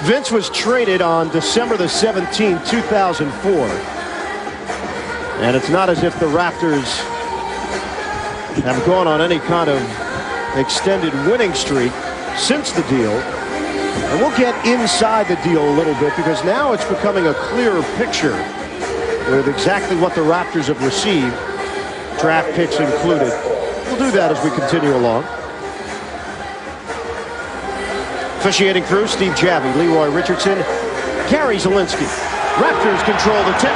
Vince was traded on December the 17th, 2004. And it's not as if the Raptors have gone on any kind of extended winning streak since the deal. And we'll get inside the deal a little bit because now it's becoming a clearer picture with exactly what the Raptors have received, draft picks included. We'll do that as we continue along. Officiating crew, Steve Javie, Leroy Richardson, Gary Zielinski. Raptors control the tip.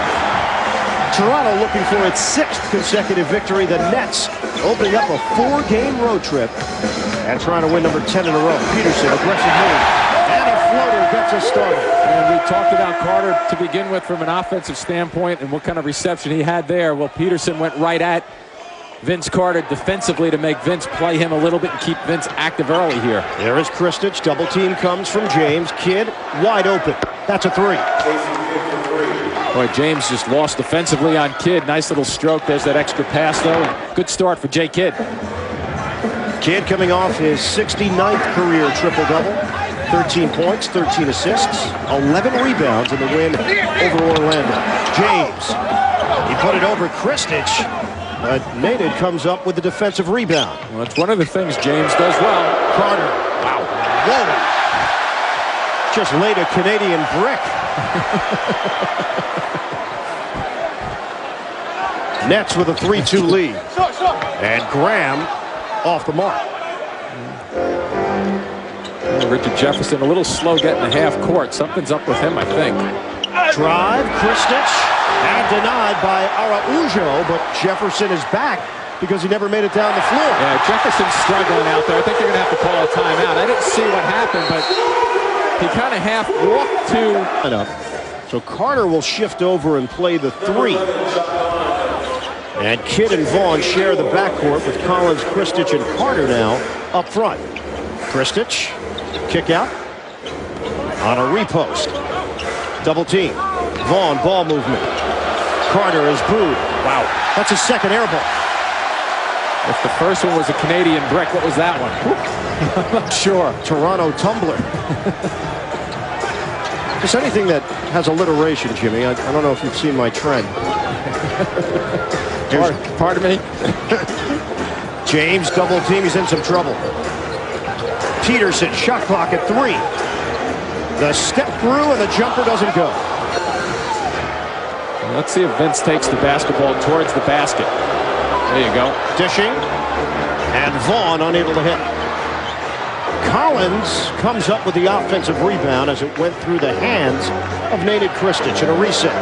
Toronto looking for its 6th consecutive victory. The Nets opening up a 4-game road trip and trying to win number 10 in a row. Peterson, aggressive move. And a floater gets us started. And we talked about Carter to begin with from an offensive standpoint and what kind of reception he had there. Well, Peterson went right at Vince Carter defensively to make Vince play him a little bit and keep Vince active early here. There is Kristich. Double team comes from James. Kidd wide open. That's a 3. Boy, James just lost defensively on Kidd. Nice little stroke. There's that extra pass, though. Good start for Jay Kidd. Kidd coming off his 69th career triple-double. 13 points, 13 assists, 11 rebounds in the win over Orlando. James, he put it over Kristich, but Naded comes up with the defensive rebound. Well, it's one of the things James does well. Carter, wow, whoa. Just laid a Canadian brick. Nets with a 3-2 lead. And Graham off the mark. Richard Jefferson a little slow getting the half court. Something's up with him, I think. Drive, Kristich, and denied by Araujo, but Jefferson is back because he never made it down the floor. Yeah, Jefferson's struggling out there. I think they're going to have to call a timeout. I didn't see what happened, but he kind of half walked to. So Carter will shift over and play the 3. And Kidd and Vaughn share the backcourt with Collins, Kristich, and Carter now up front. Kristich, kick out on a repost. Double team. Vaughn, ball movement. Carter is booed. Wow, that's his 2nd air ball. If the first one was a Canadian brick, what was that one? I'm not sure. Toronto tumbler. Just anything that has alliteration, Jimmy. I don't know if you've seen my trend. Pardon me? James, double team. He's in some trouble. Peterson, shot clock at 3. The step through and the jumper doesn't go. Let's see if Vince takes the basketball towards the basket. There you go. Dishing. And Vaughn unable to hit. Collins comes up with the offensive rebound as it went through the hands of Naded Kristich in a reset.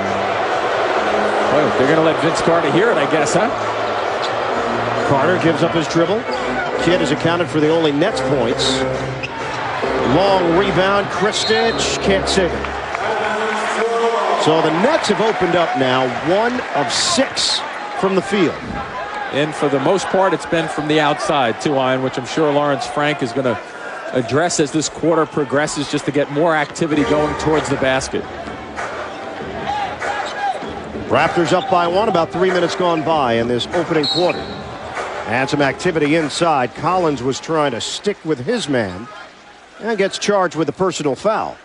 Well, they're going to let Vince Carter hear it, I guess, huh? Carter gives up his dribble. Kidd has accounted for the only Nets points. Long rebound. Kristich can't save it. So the Nets have opened up now 1 of 6 from the field. And for the most part, it's been from the outside, too, Ian, which I'm sure Lawrence Frank is going to address as this quarter progresses just to get more activity going towards the basket. Raptors up by 1, about 3 minutes gone by in this opening quarter. And some activity inside. Collins was trying to stick with his man and gets charged with a personal foul.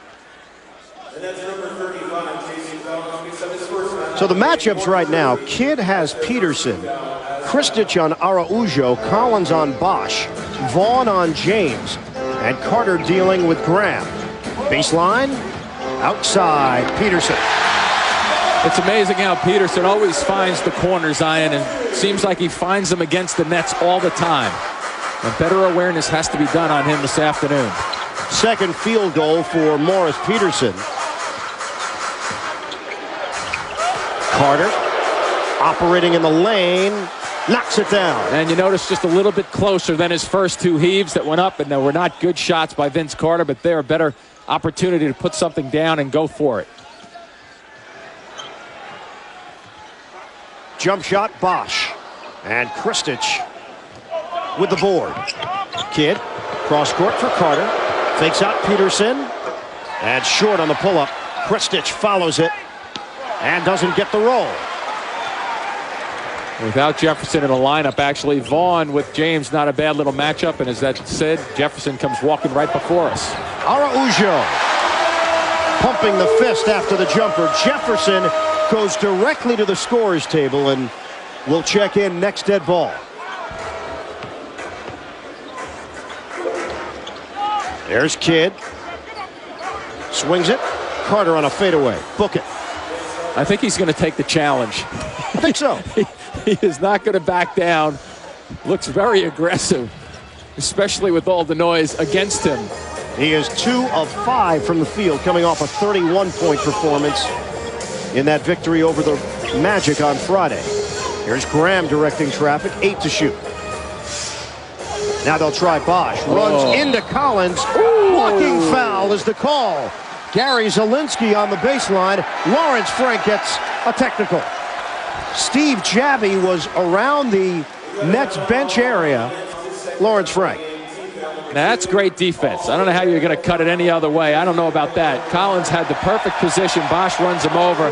So the matchups right now, Kidd has Peterson, Kristich on Araujo, Collins on Bosch, Vaughn on James, and Carter dealing with Graham. Baseline, outside, Peterson. It's amazing how Peterson always finds the corners, Ian, and seems like he finds them against the Nets all the time. And better awareness has to be done on him this afternoon. 2nd field goal for Morris Peterson. Carter operating in the lane, knocks it down. And you notice just a little bit closer than his first 2 heaves that went up, and there were not good shots by Vince Carter, but they're a better opportunity to put something down and go for it. Jump shot, Bosch. And Kristich with the board. Kidd, cross court for Carter. Fakes out Peterson. And short on the pull-up. Kristich follows it and doesn't get the roll. Without Jefferson in the lineup, actually, Vaughn with James, not a bad little matchup. And as that said, Jefferson comes walking right before us. Araujo pumping the fist after the jumper. Jefferson goes directly to the scorer's table and will check in next dead ball. There's Kidd. Swings it. Carter on a fadeaway. Book it. I think he's going to take the challenge. I think so. He is not going to back down. Looks very aggressive, especially with all the noise against him. He is 2 of 5 from the field, coming off a 31-point performance in that victory over the Magic on Friday. Here's Graham directing traffic, 8 to shoot. Now they'll try Bosch. Runs into Collins. Blocking foul is the call. Gary Zielinski on the baseline. Lawrence Frank gets a technical. Steve Javy was around the Nets bench area. Lawrence Frank. That's great defense. I don't know how you're going to cut it any other way. I don't know about that. Collins had the perfect position. Bosch runs him over.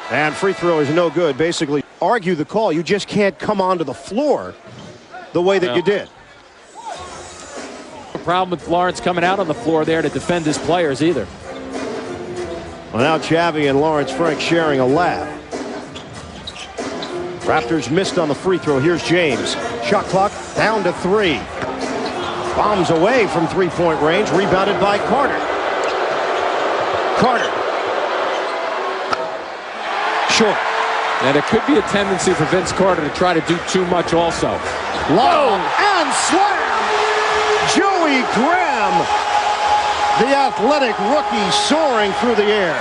And free throw is no good. Basically, argue the call. You just can't come onto the floor the way that you did. No problem with Lawrence coming out on the floor there to defend his players either. Well, now Javy and Lawrence Frank sharing a lap. Raptors missed on the free throw. Here's James. Shot clock down to 3. Bombs away from three-point range. Rebounded by Carter. Carter. Short. And it could be a tendency for Vince Carter to try to do too much also. Long and slam. Joey Graham, the athletic rookie, soaring through the air.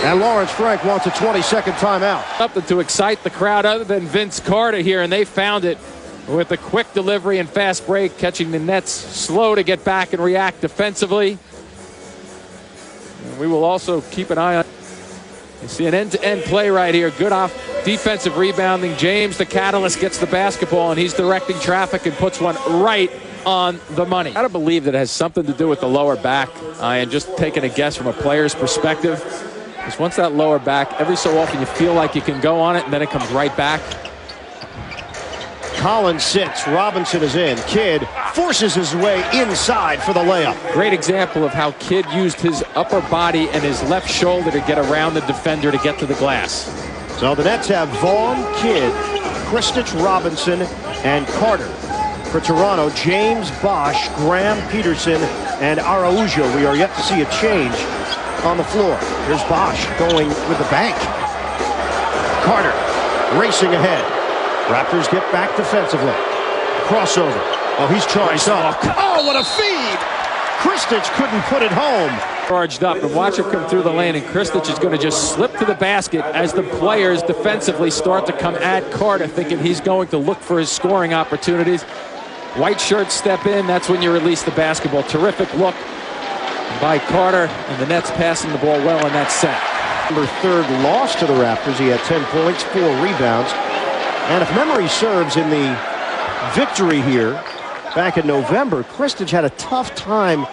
And Lawrence Frank wants a 20-second timeout. Something to excite the crowd other than Vince Carter here, and they found it with a quick delivery and fast break, catching the Nets slow to get back and react defensively. And we will also keep an eye on. You see an end-to-end play right here. Good off defensive rebounding. James, the catalyst, gets the basketball, and he's directing traffic and puts one right on the money. I gotta believe that it has something to do with the lower back. And just taking a guess from a player's perspective, because once that lower back, every so often you feel like you can go on it, and then it comes right back. Collins sits. Robinson is in. Kidd forces his way inside for the layup. Great example of how Kidd used his upper body and his left shoulder to get around the defender to get to the glass. So the Nets have Vaughn, Kidd, Kristich, Robinson, and Carter. For Toronto, James, Bosch, Graham, Peterson, and Araujo. We are yet to see a change on the floor. Here's Bosch going with the bank. Carter racing ahead. Raptors get back defensively. Crossover. Oh, he's charged up. Oh, what a feed! Kristich couldn't put it home. Charged up, and watch him come through the lane, and Kristich is going to just slip to the basket as the players defensively start to come at Carter, thinking he's going to look for his scoring opportunities. White shirts step in. That's when you release the basketball. Terrific look by Carter, and the Nets passing the ball well in that set. Number 3rd loss to the Raptors. He had 10 points, 4 rebounds. And if memory serves, in the victory here back in November, Kristich had a tough time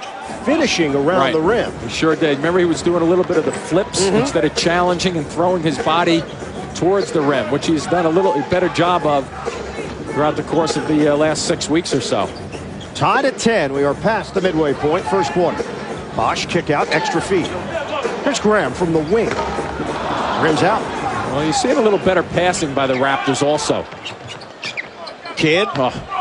finishing around the rim. He sure did. Remember, he was doing a little bit of the flips instead of challenging and throwing his body towards the rim, which he's done a little better job of throughout the course of the last 6 weeks or so. Tied at 10. We are past the midway point, first quarter. Bosch kick out, extra feed. Here's Graham from the wing. Rims out. Well, you see a little better passing by the Raptors also. Kidd,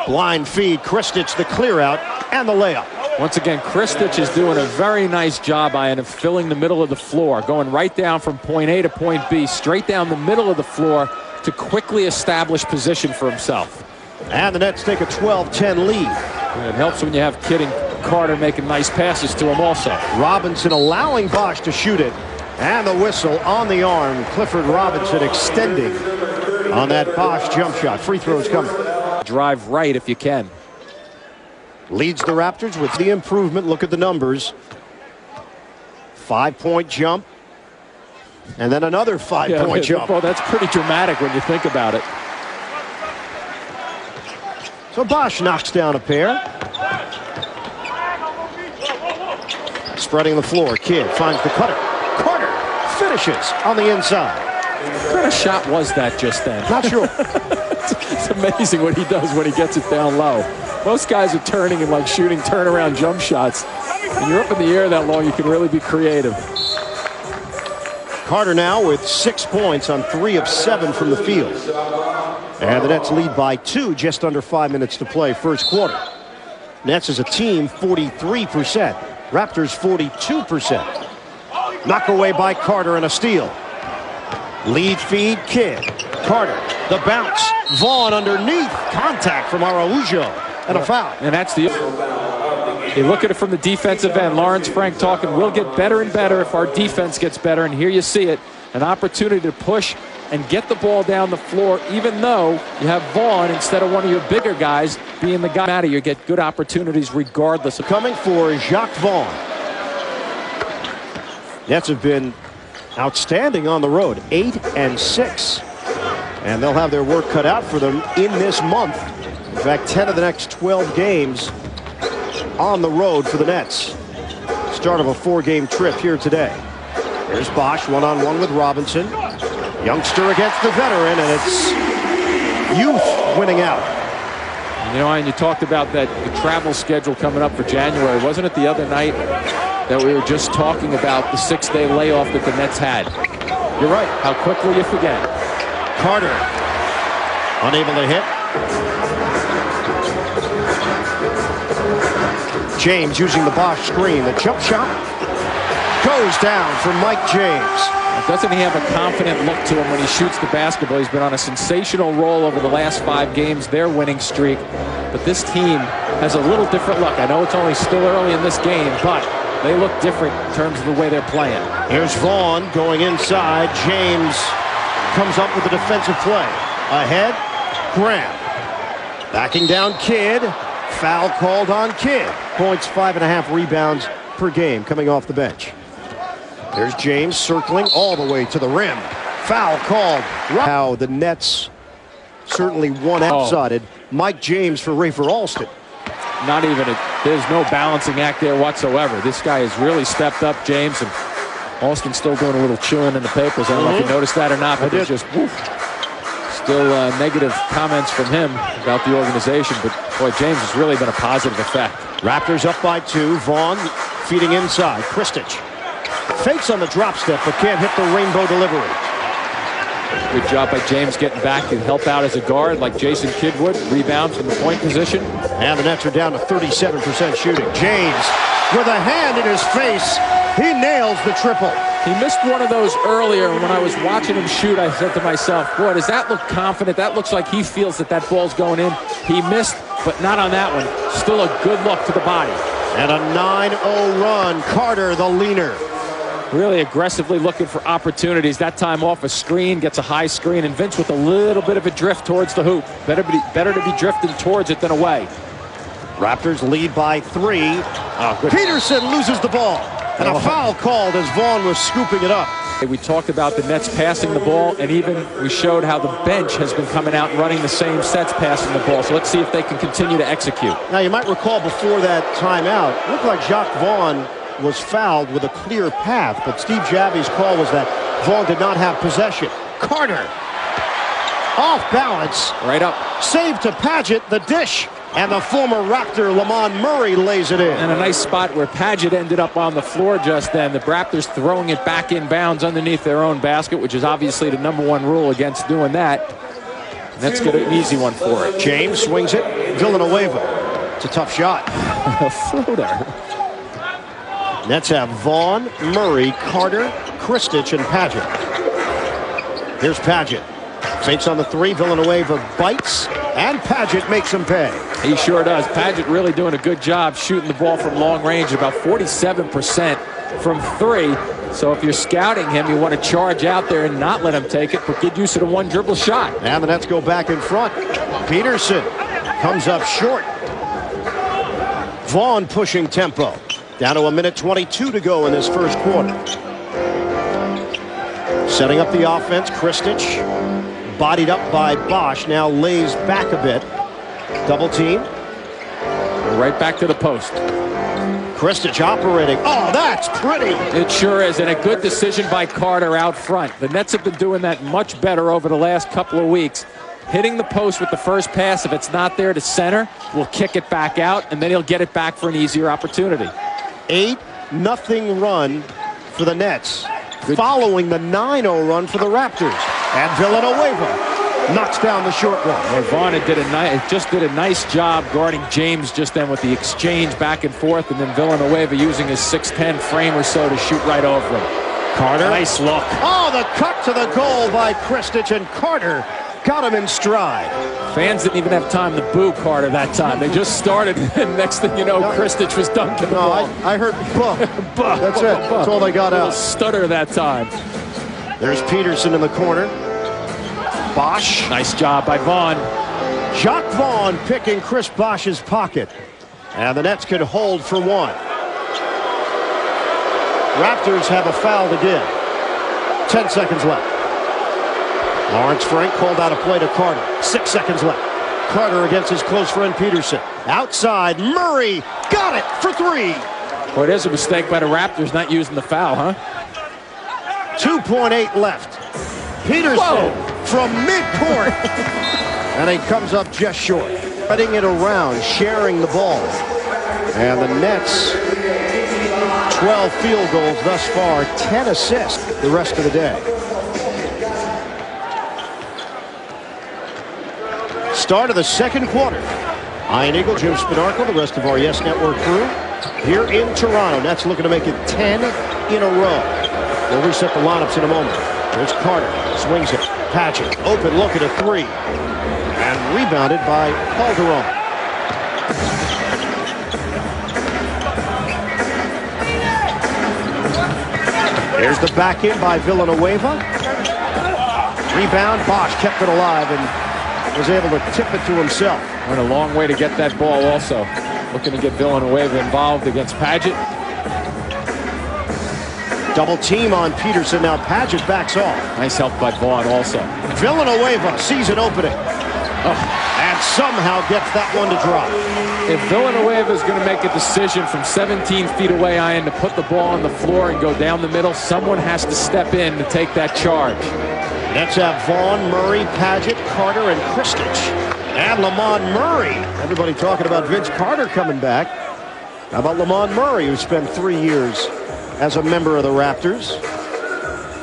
blind feed. Kristich the clear out and the layup. Once again, Kristich is doing a very nice job of filling the middle of the floor, going right down from point A to point B, straight down the middle of the floor to quickly establish position for himself. And the Nets take a 12-10 lead. And it helps when you have Kidd and Carter making nice passes to him also. Robinson allowing Bosch to shoot it. And the whistle on the arm. Clifford Robinson extending on that Bosch jump shot. Free throws coming. Drive right if you can. Leads the Raptors with the improvement. Look at the numbers. 5-point jump. And then another 5-point jump. Well, that's pretty dramatic when you think about it. So Bosch knocks down a pair. Spreading the floor. Kidd finds the cutter. Carter finishes on the inside. What kind of shot was that just then? Not sure. It's amazing what he does when he gets it down low. Most guys are turning and like shooting turnaround jump shots. When you're up in the air that long, you can really be creative. Carter now with 6 points on 3 of 7 from the field. And the Nets lead by 2, just under 5 minutes to play first quarter. Nets as a team 43%. Raptors 42%. Knock away by Carter and a steal. Lead feed Kidd. Carter, the bounce. Vaughn underneath. Contact from Araujo. And a foul. And that's the... You look at it from the defensive end. Lawrence Frank talking, we'll get better and better if our defense gets better. And here you see it. An opportunity to push and get the ball down the floor, even though you have Vaughn instead of one of your bigger guys being the guy out of you. Get good opportunities regardless of... Coming for Jacques Vaughn. Nets have been outstanding on the road, 8-6. And they'll have their work cut out for them in this month. In fact, 10 of the next 12 games on the road for the Nets. Start of a 4-game trip here today. Here's Bosch one-on-one with Robinson. Youngster against the veteran, and it's youth winning out. You know, and you talked about the travel schedule coming up for January. Wasn't it the other night that we were just talking about the 6-day layoff that the Nets had? You're right. How quickly you forget. Carter unable to hit. James using the Bosch screen. The jump shot goes down for Mike James. Doesn't he have a confident look to him when he shoots the basketball? He's been on a sensational roll over the last 5 games, their winning streak. But this team has a little different look. I know it's only still early in this game, but they look different in terms of the way they're playing. Here's Vaughn going inside. James comes up with a defensive play. Ahead, Graham. Backing down Kidd. Foul called on Kidd. Points, 5.5 rebounds per game coming off the bench. There's James circling all the way to the rim. Foul called. How the Nets certainly one outside. Mike James for Rafer Alston. Not even there's no balancing act there whatsoever. This guy has really stepped up, James, and Alston's still doing a little chewing in the papers. I don't know if you noticed that or not, but there's just still negative comments from him about the organization. But boy, James has really been a positive effect. Raptors up by 2. Vaughn feeding inside. Kristich fakes on the drop step, but can't hit the rainbow delivery. Good job by James getting back to help out as a guard like Jason Kidd would. Rebound from the point position. And the Nets are down to 37% shooting. James with a hand in his face. He nails the triple. He missed one of those earlier, and when I was watching him shoot, I said to myself, boy, does that look confident? That looks like he feels that that ball's going in. He missed, but not on that one. Still a good look to the body. And a 9-0 run. Carter, the leaner. Really aggressively looking for opportunities. That time off a screen, gets a high screen, and Vince with a little bit of a drift towards the hoop. Better to be drifting towards it than away. Raptors lead by 3. Peterson loses the ball. And a foul called as Vaughn was scooping it up. We talked about the Nets passing the ball, and even we showed how the bench has been coming out and running the same sets passing the ball. So let's see if they can continue to execute. Now, you might recall before that timeout, it looked like Jacques Vaughn was fouled with a clear path, but Steve Javie's call was that Vaughn did not have possession. Carter, off balance. Right up. Save to Padgett, the dish. And the former Raptor, Lamont Murray, lays it in. And a nice spot where Padgett ended up on the floor just then. The Raptors throwing it back in bounds underneath their own basket, which is obviously the #1 rule against doing that. And that's good, an easy one for it. James swings it. Villanueva. It's a tough shot. A floater. Nets have Vaughn, Murray, Carter, Kristich, and Padgett. Here's Padgett. Fakes on the 3. Villanueva bites, and Padgett makes him pay. He sure does. Padgett really doing a good job shooting the ball from long range, about 47% from 3. So if you're scouting him, you want to charge out there and not let him take it, but get used to the one dribble shot. And the Nets go back in front. Peterson comes up short. Vaughn pushing tempo. Down to 1:22 to go in this first quarter. Setting up the offense, Kristich. Bodied up by Bosch, now lays back a bit. Double team. Right back to the post. Kristich operating. Oh, that's pretty. It sure is, and a good decision by Carter out front. The Nets have been doing that much better over the last couple of weeks. hitting the post with the first pass. If it's not there to center, we'll kick it back out, and then he'll get it back for an easier opportunity. 8-0 run for the Nets, following the 9-0 run for the Raptors. And Villanueva knocks down the short one. Well, Vaughn just did a nice job guarding James just then with the exchange back and forth, and then Villanueva using his 6'10" frame or so to shoot right over him. Carter. Nice look. Oh, the cut to the goal by Kristich, and Carter got him in stride. Fans didn't even have time to boo Carter that time. They just started, and next thing you know, Kristich was dunking the ball. I heard buh. That's it. That's all they got out. Stutter that time. There's Peterson in the corner. Bosch. Nice job by Vaughn. Jacques Vaughn picking Chris Bosch's pocket. And the Nets could hold for one. Raptors have a foul again. 10 seconds left. Lawrence Frank called out a play to Carter. 6 seconds left. Carter against his close friend Peterson. Outside, Murray got it for three. Boy, there's a mistake by the Raptors not using the foul, huh? 2.8 left. Peterson from midcourt. And he comes up just short. Spreading it around, sharing the ball. And the Nets, 12 field goals thus far, 10 assists the rest of the day. Start of the second quarter. Ian Eagle, Jim Spanarkel, the rest of our Yes Network crew here in Toronto. Nets looking to make it 10 in a row. We'll reset the lineups in a moment. There's Carter, swings it. Paget, open look at a three. And rebounded by Calderon. There's the back in by Villanueva. Rebound, Bosch kept it alive and was able to tip it to himself. Went a long way to get that ball also. Looking to get Villanueva involved against Paget. Double team on Peterson. Now Paget backs off. Nice help by Vaughn also. Villanueva sees an opening. And somehow gets that one to drop. If Villanueva is going to make a decision from 17 feet away, Ian, to put the ball on the floor and go down the middle, someone has to step in to take that charge. Nets have Vaughn, Murray, Paget, Carter, and Kristich. And Lamont Murray. Everybody talking about Vince Carter coming back. How about Lamont Murray, who spent 3 years as a member of the Raptors?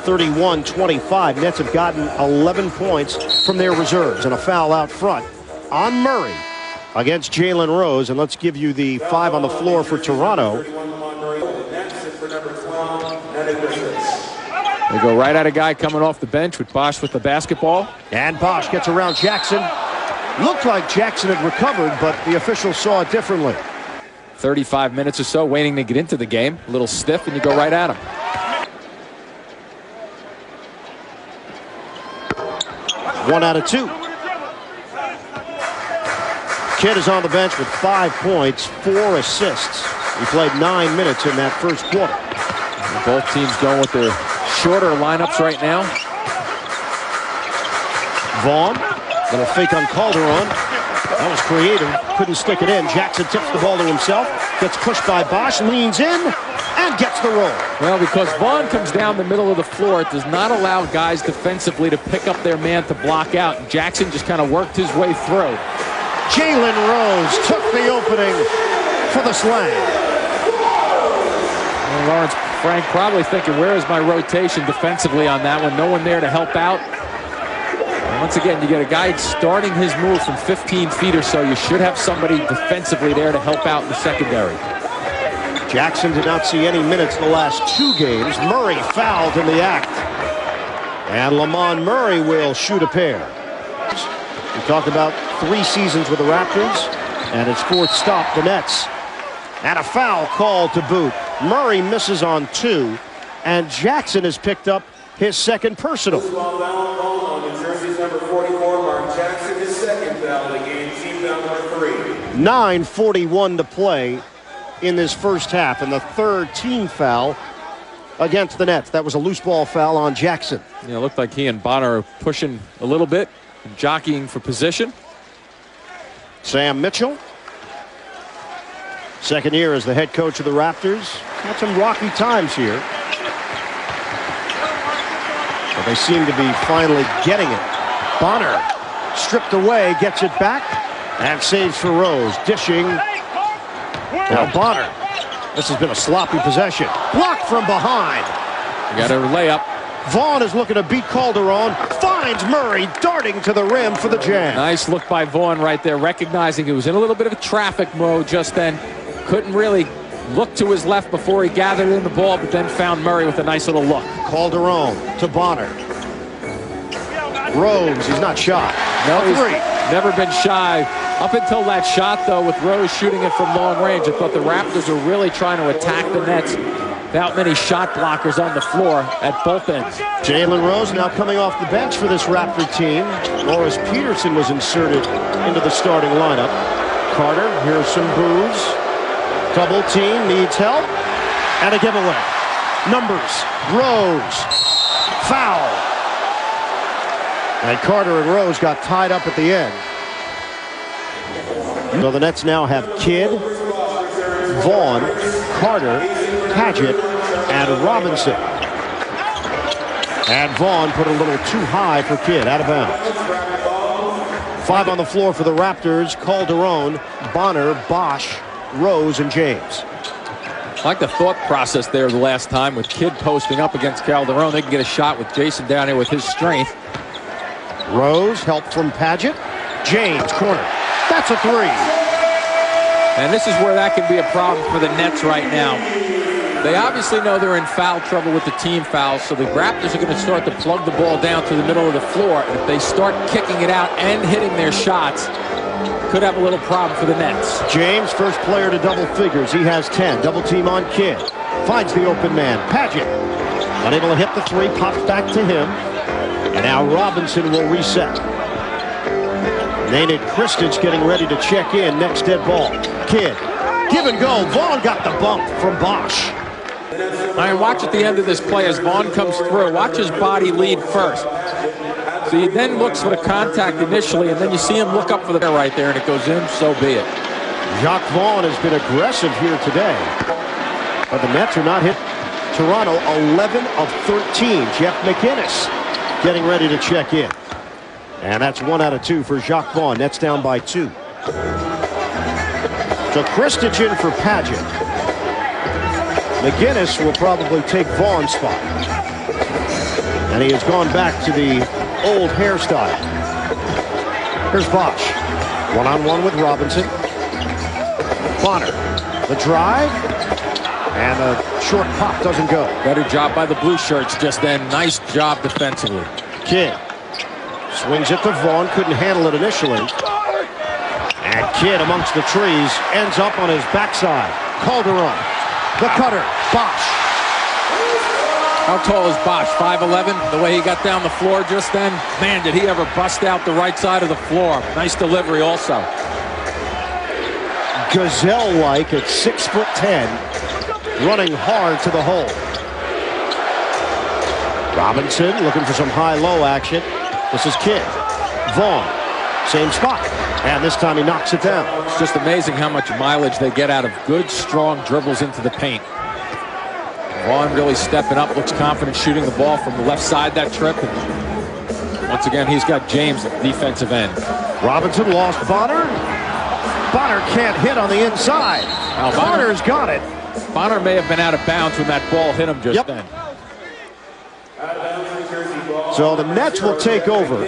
31-25. Nets have gotten 11 points from their reserves, and a foul out front on Murray against Jalen Rose. And let's give you the 5 on the floor for Toronto. They go right at a guy coming off the bench with Bosch with the basketball. And Bosch gets around Jackson. Looked like Jackson had recovered, but the officials saw it differently. 35 minutes or so waiting to get into the game. A little stiff, and you go right at him. One out of two. Kidd is on the bench with 5 points, 4 assists. He played 9 minutes in that first quarter. Both teams going with their shorter lineups right now. Vaughn, little fake on Calderon. That was creative. Couldn't stick it in. Jackson tips the ball to himself. Gets pushed by Bosch, leans in, and gets the roll. Well, because Vaughn comes down the middle of the floor, it does not allow guys defensively to pick up their man to block out. And Jackson just kind of worked his way through. Jalen Rose took the opening for the slam. And Lawrence Frank probably thinking, where is my rotation defensively on that one? No one there to help out. And once again, you get a guy starting his move from 15 feet or so. You should have somebody defensively there to help out in the secondary. Jackson did not see any minutes in the last 2 games. Murray fouled in the act. And Lamont Murray will shoot a pair. We talk about 3 seasons with the Raptors, and his 4th stop, the Nets. And a foul called to boot. Murray misses on 2, and Jackson has picked up his 2nd personal. Number 44, Mark Jackson, his 2nd foul of the game, team foul number 3. 9:41 to play in this first half, and the 3rd team foul against the Nets. That was a loose ball foul on Jackson. Yeah, it looked like he and Bonner are pushing a little bit, jockeying for position. Sam Mitchell, 2nd year as the head coach of the Raptors. Had some rocky times here, but they seem to be finally getting it. Bonner stripped away, gets it back, and saves for Rose. Dishing. Now Bonner. This has been a sloppy possession. Blocked from behind. Got a layup. Vaughn is looking to beat Calderon. Finds Murray darting to the rim for the jam. Nice look by Vaughn right there, recognizing he was in a little bit of a traffic mode just then. Couldn't really look to his left before he gathered in the ball, but then found Murray with a nice little look. Calderon to Bonner. Rose, he's not shot. No, he's never been shy. Up until that shot, though, with Rose shooting it from long range, I thought the Raptors were really trying to attack the Nets without many shot blockers on the floor at both ends. Jalen Rose now coming off the bench for this Raptor team. Morris Peterson was inserted into the starting lineup. Carter, here's some boos. Double team, needs help. And a giveaway. Numbers, Rose, foul. And Carter and Rose got tied up at the end. So the Nets now have Kidd, Vaughn, Carter, Paget, and Robinson. And Vaughn put a little too high for Kidd, out of bounds. 5 on the floor for the Raptors: Calderon, Bonner, Bosch, Rose, and James. I like the thought process there the last time with Kidd posting up against Calderon. They can get a shot with Jason down here with his strength. Rose, help from Paget. James, corner. That's a 3. And this is where that can be a problem for the Nets right now. They obviously know they're in foul trouble with the team fouls, so the Raptors are going to start to plug the ball down to the middle of the floor. And if they start kicking it out and hitting their shots, could have a little problem for the Nets. James, first player to double figures. He has 10. Double team on Kidd. Finds the open man. Paget. Unable to hit the 3. Pops back to him. And now Robinson will reset. Nate Kristich getting ready to check in. Next dead ball. Kidd. Give and go. Vaughn got the bump from Bosch. And watch at the end of this play as Vaughn comes through. Watch his body lead first. So he then looks for the contact initially, and then you see him look up for the right there, and it goes in, so be it. Jacques Vaughn has been aggressive here today. But the Nets are not hit. Toronto 11 of 13. Jeff McInnes getting ready to check in. And that's 1 out of 2 for Jacques Vaughn. Nets down by 2. So Kristich in for Paget. McInnes will probably take Vaughn's spot. And he has gone back to the old hairstyle. Here's Bosch. One-on-one with Robinson. Bonner. The drive. And the short pop doesn't go. Better job by the blue shirts just then. Nice job defensively. Kidd. Swings it to Vaughn. Couldn't handle it initially. And Kidd amongst the trees ends up on his backside. Calderon. The cutter. Bosch. How tall is Bosch? 5'11"? The way he got down the floor just then, man, did he ever bust out the right side of the floor. Nice delivery also. Gazelle-like at 6'10", running hard to the hole. Robinson looking for some high-low action. This is Kidd. Vaughn, same spot. And this time he knocks it down. It's just amazing how much mileage they get out of good, strong dribbles into the paint. Vaughn really stepping up, looks confident shooting the ball from the left side that trip. And once again, he's got James at the defensive end. Robinson lost Bonner. Bonner can't hit on the inside. Now, Bonner's got it. Bonner may have been out of bounds when that ball hit him just then. So the Nets will take over.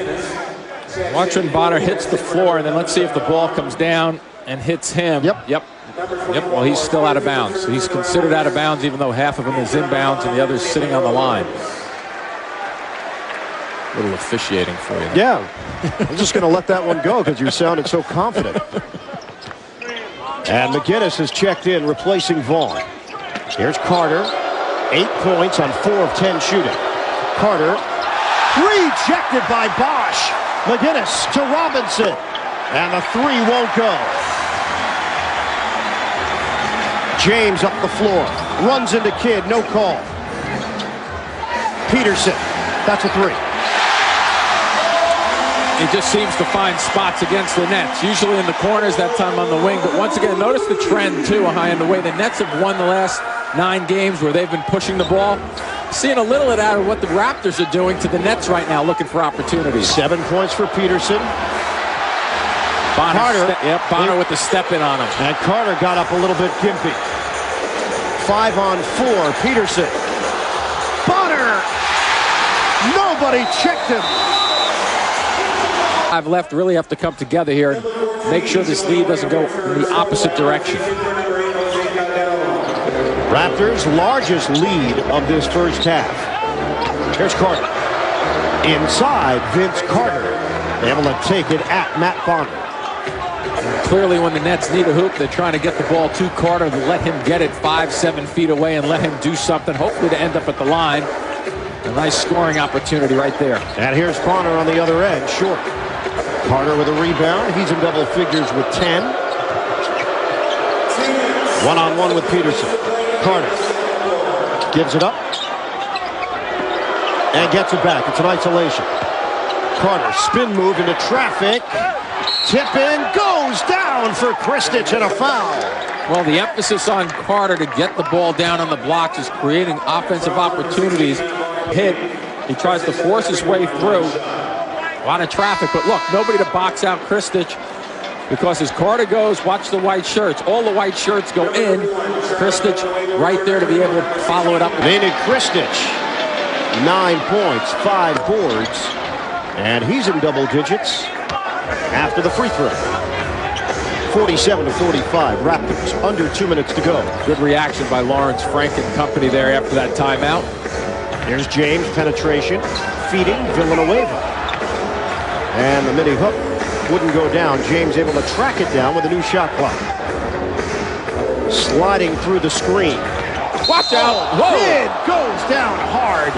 Watch when Bonner hits the floor, and then let's see if the ball comes down and hits him. Yep. Well, he's still out of bounds. He's considered out of bounds, even though half of him is inbounds and the other's sitting on the line. A little officiating for you. Yeah. I'm just going to let that one go because you sounded so confident. And McInnes has checked in, replacing Vaughn. Here's Carter. 8 points on 4 of 10 shooting. Carter. Rejected by Bosch. McInnes to Robinson. And the 3 won't go. James up the floor. Runs into Kidd. No call. Peterson. That's a 3. He just seems to find spots against the Nets. Usually in the corners, that time on the wing. But once again, notice the trend, too, in the way the Nets have won the last 9 games where they've been pushing the ball. Seeing a little bit out of what the Raptors are doing to the Nets right now, looking for opportunities. 7 points for Peterson. Bonner with the step in on him. And Carter got up a little bit gimpy. 5-on-4, Peterson. Bonner! Nobody checked him. I've left really have to come together here and make sure this lead doesn't go in the opposite direction. Raptors' largest lead of this first half. Here's Carter. Inside, Vince Carter. Able to take it at Matt Bonner. Clearly, when the Nets need a hoop, they're trying to get the ball to Carter to let him get it 5-7 feet away and let him do something, hopefully to end up at the line. A nice scoring opportunity right there. And here's Bonner on the other end, short. Carter with a rebound. He's in double figures with 10. One-on-one with Peterson. Carter gives it up and gets it back. It's an isolation. Carter spin move into traffic. Tip in, goes down for Kristich and a foul. Well, the emphasis on Carter to get the ball down on the blocks is creating offensive opportunities. He tries to force his way through. A lot of traffic, but look, nobody to box out Kristich. Because as Carter goes, watch the white shirts. All the white shirts go in. Kristich right there to be able to follow it up. Meaning Kristich, 9 points, 5 boards, and he's in double digits after the free throw. 47-45, Raptors, under 2 minutes to go. Good reaction by Lawrence Frank and company there after that timeout. Here's James, penetration, feeding Villanueva. And the mini hook wouldn't go down. James able to track it down with a new shot clock. Sliding through the screen. Watch out! Whoa! Kidd goes down hard,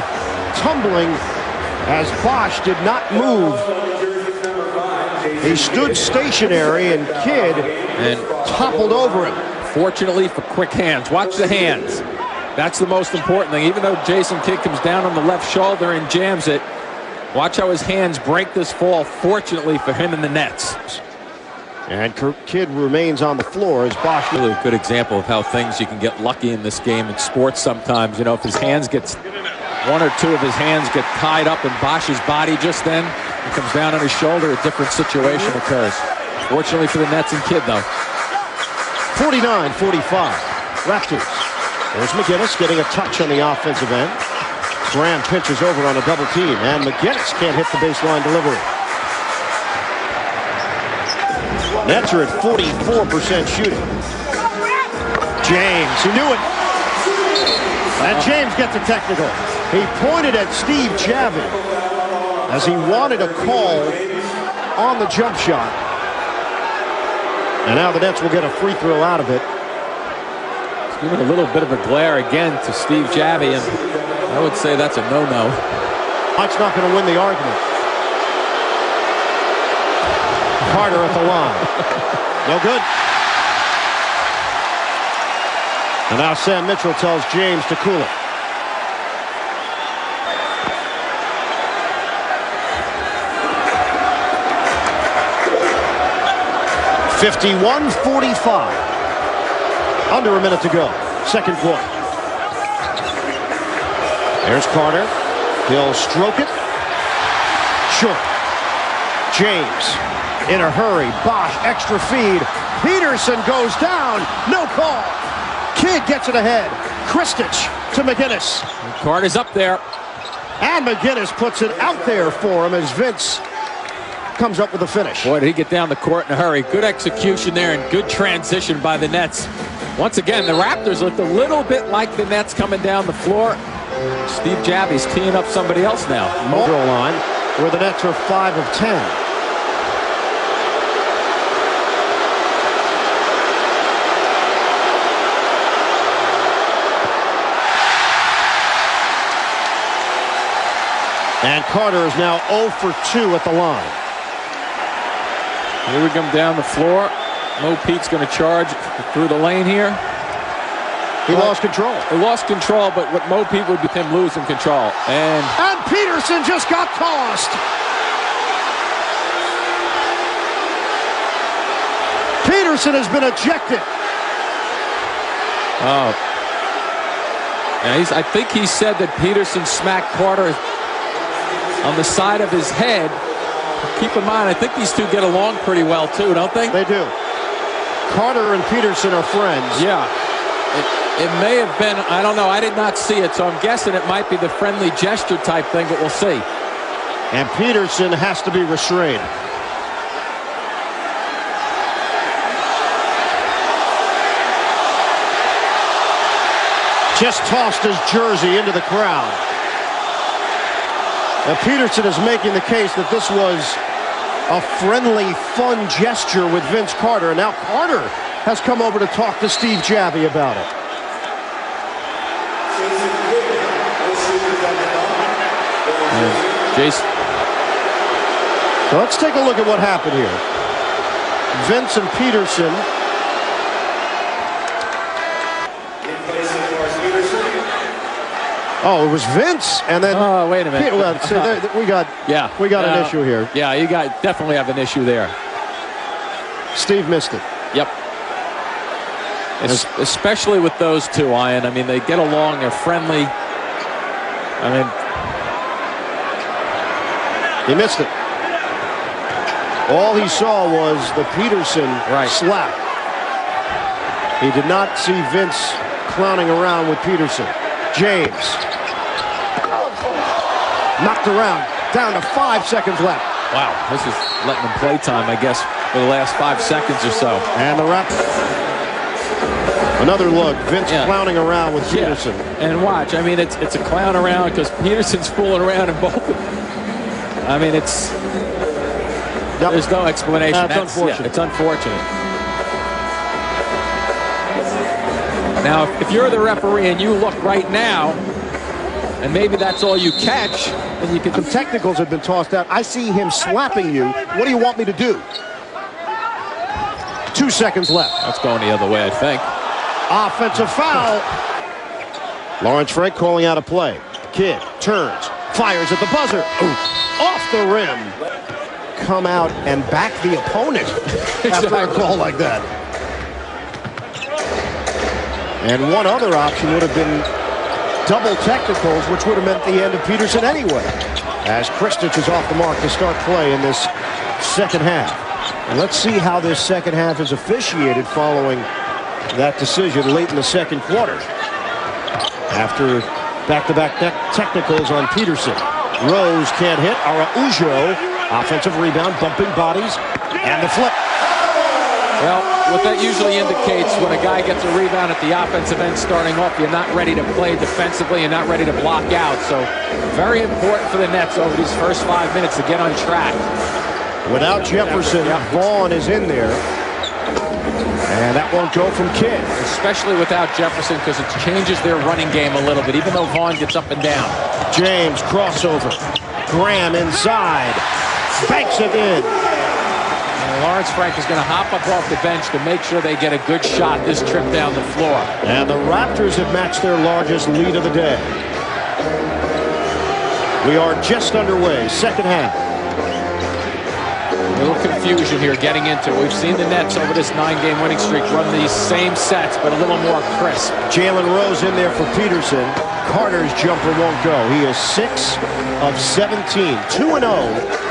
tumbling as Bosch did not move. He stood stationary and Kidd toppled over him. Fortunately for quick hands. Watch the hands. That's the most important thing. Even though Jason Kidd comes down on the left shoulder and jams it, watch how his hands break this fall, fortunately for him and the Nets. And Kidd remains on the floor as Bosch. Really a good example of how things you can get lucky in this game in sports sometimes. You know, if his hands gets, one or two of his hands get tied up in Bosch's body just then, he comes down on his shoulder, a different situation occurs. Fortunately for the Nets and Kidd, though. 49-45, Raptors. There's McGinnis getting a touch on the offensive end. Graham pitches over on a double team, and McGinnis can't hit the baseline delivery. Nets are at 44% shooting. James, he knew it. And James gets a technical. He pointed at Steve Javin as he wanted a call on the jump shot. And now the Nets will get a free throw out of it. It's giving a little bit of a glare again to Steve Javin. I would say that's a no-no. Mike's not going to win the argument. Carter at the line. No good. And now Sam Mitchell tells James to cool it. (51-45). Under a minute to go. Second quarter. There's Carter. He'll stroke it. Short. James in a hurry. Bosch extra feed. Peterson goes down. No call. Kidd gets it ahead. Kristich to McGinnis. Carter's up there. And McGinnis puts it out there for him as Vince comes up with a finish. Boy, did he get down the court in a hurry. Good execution there and good transition by the Nets. Once again, the Raptors looked a little bit like the Nets coming down the floor. Steve Javi's teeing up somebody else now. Mobile line where the Nets are 5 of 10. And Carter is now 0 for 2 at the line. Here we come down the floor. Mo Pete's going to charge through the lane here. He lost control. He lost control, but what Mo Pete would be him losing control. And Peterson just got tossed. Peterson has been ejected. Oh. Yeah, I think he said that Peterson smacked Carter on the side of his head Keep in mind, I think these two get along pretty well, too, don't they? They do. Carter and Peterson are friends. Yeah. It may have been, I don't know, I did not see it, so I'm guessing it might be the friendly gesture type thing, but we'll see. And Peterson has to be restrained. Just tossed his jersey into the crowd. Now Peterson is making the case that this was a friendly, fun gesture with Vince Carter. And now Carter has come over to talk to Steve Javie about it. Jason. So let's take a look at what happened here. Vince and Peterson. Oh, it was Vince, and then. Oh, wait a minute. Well, so we got an issue here. Yeah, you definitely have an issue there. Steve missed it. Yep. Especially with those two, Ian. I mean, they get along. They're friendly. I mean, he missed it. All he saw was the Peterson slap. He did not see Vince clowning around with Peterson. James. Knocked around. Down to 5 seconds left. Wow, this is letting them play time, I guess, for the last 5 seconds or so. And the Raptors. Another look. Vince clowning around with Peterson. And watch, I mean, it's a clown around because Peterson's fooling around in both. I mean, it's... Yep. There's no explanation. That's unfortunate. Yeah, it's unfortunate. Now, if you're the referee and you look right now, and maybe that's all you catch, and you can... Some technicals have been tossed out. I see him slapping you. What do you want me to do? 2 seconds left. That's going the other way, I think. Offensive foul. Lawrence Frank calling out a play. Kidd turns, fires at the buzzer. Ooh, off the rim. Come out and back the opponent after a call like that. And one other option would have been double technicals, which would have meant the end of Peterson anyway. As Kristich is off the mark to start play in this second half. And let's see how this second half is officiated following that decision late in the second quarter. After back-to-back technicals on Peterson. Rose can't hit. Araujo, offensive rebound, bumping bodies, and the flip. Well, what that usually indicates when a guy gets a rebound at the offensive end starting off, you're not ready to play defensively, you're not ready to block out. So very important for the Nets over these first 5 minutes to get on track. Without Jefferson, Vaughn is in there. And that won't go from Kidd. Especially without Jefferson, because it changes their running game a little bit, even though Vaughn gets up and down. James, crossover. Graham inside. Banks it in. And Lawrence Frank is going to hop up off the bench to make sure they get a good shot this trip down the floor. And the Raptors have matched their largest lead of the day. We are just underway, second half. A little confusion here getting into it. We've seen the Nets over this 9-game winning streak run these same sets, but a little more crisp. Jalen Rose in there for Peterson. Carter's jumper won't go. He is 6 of 17, 2-0.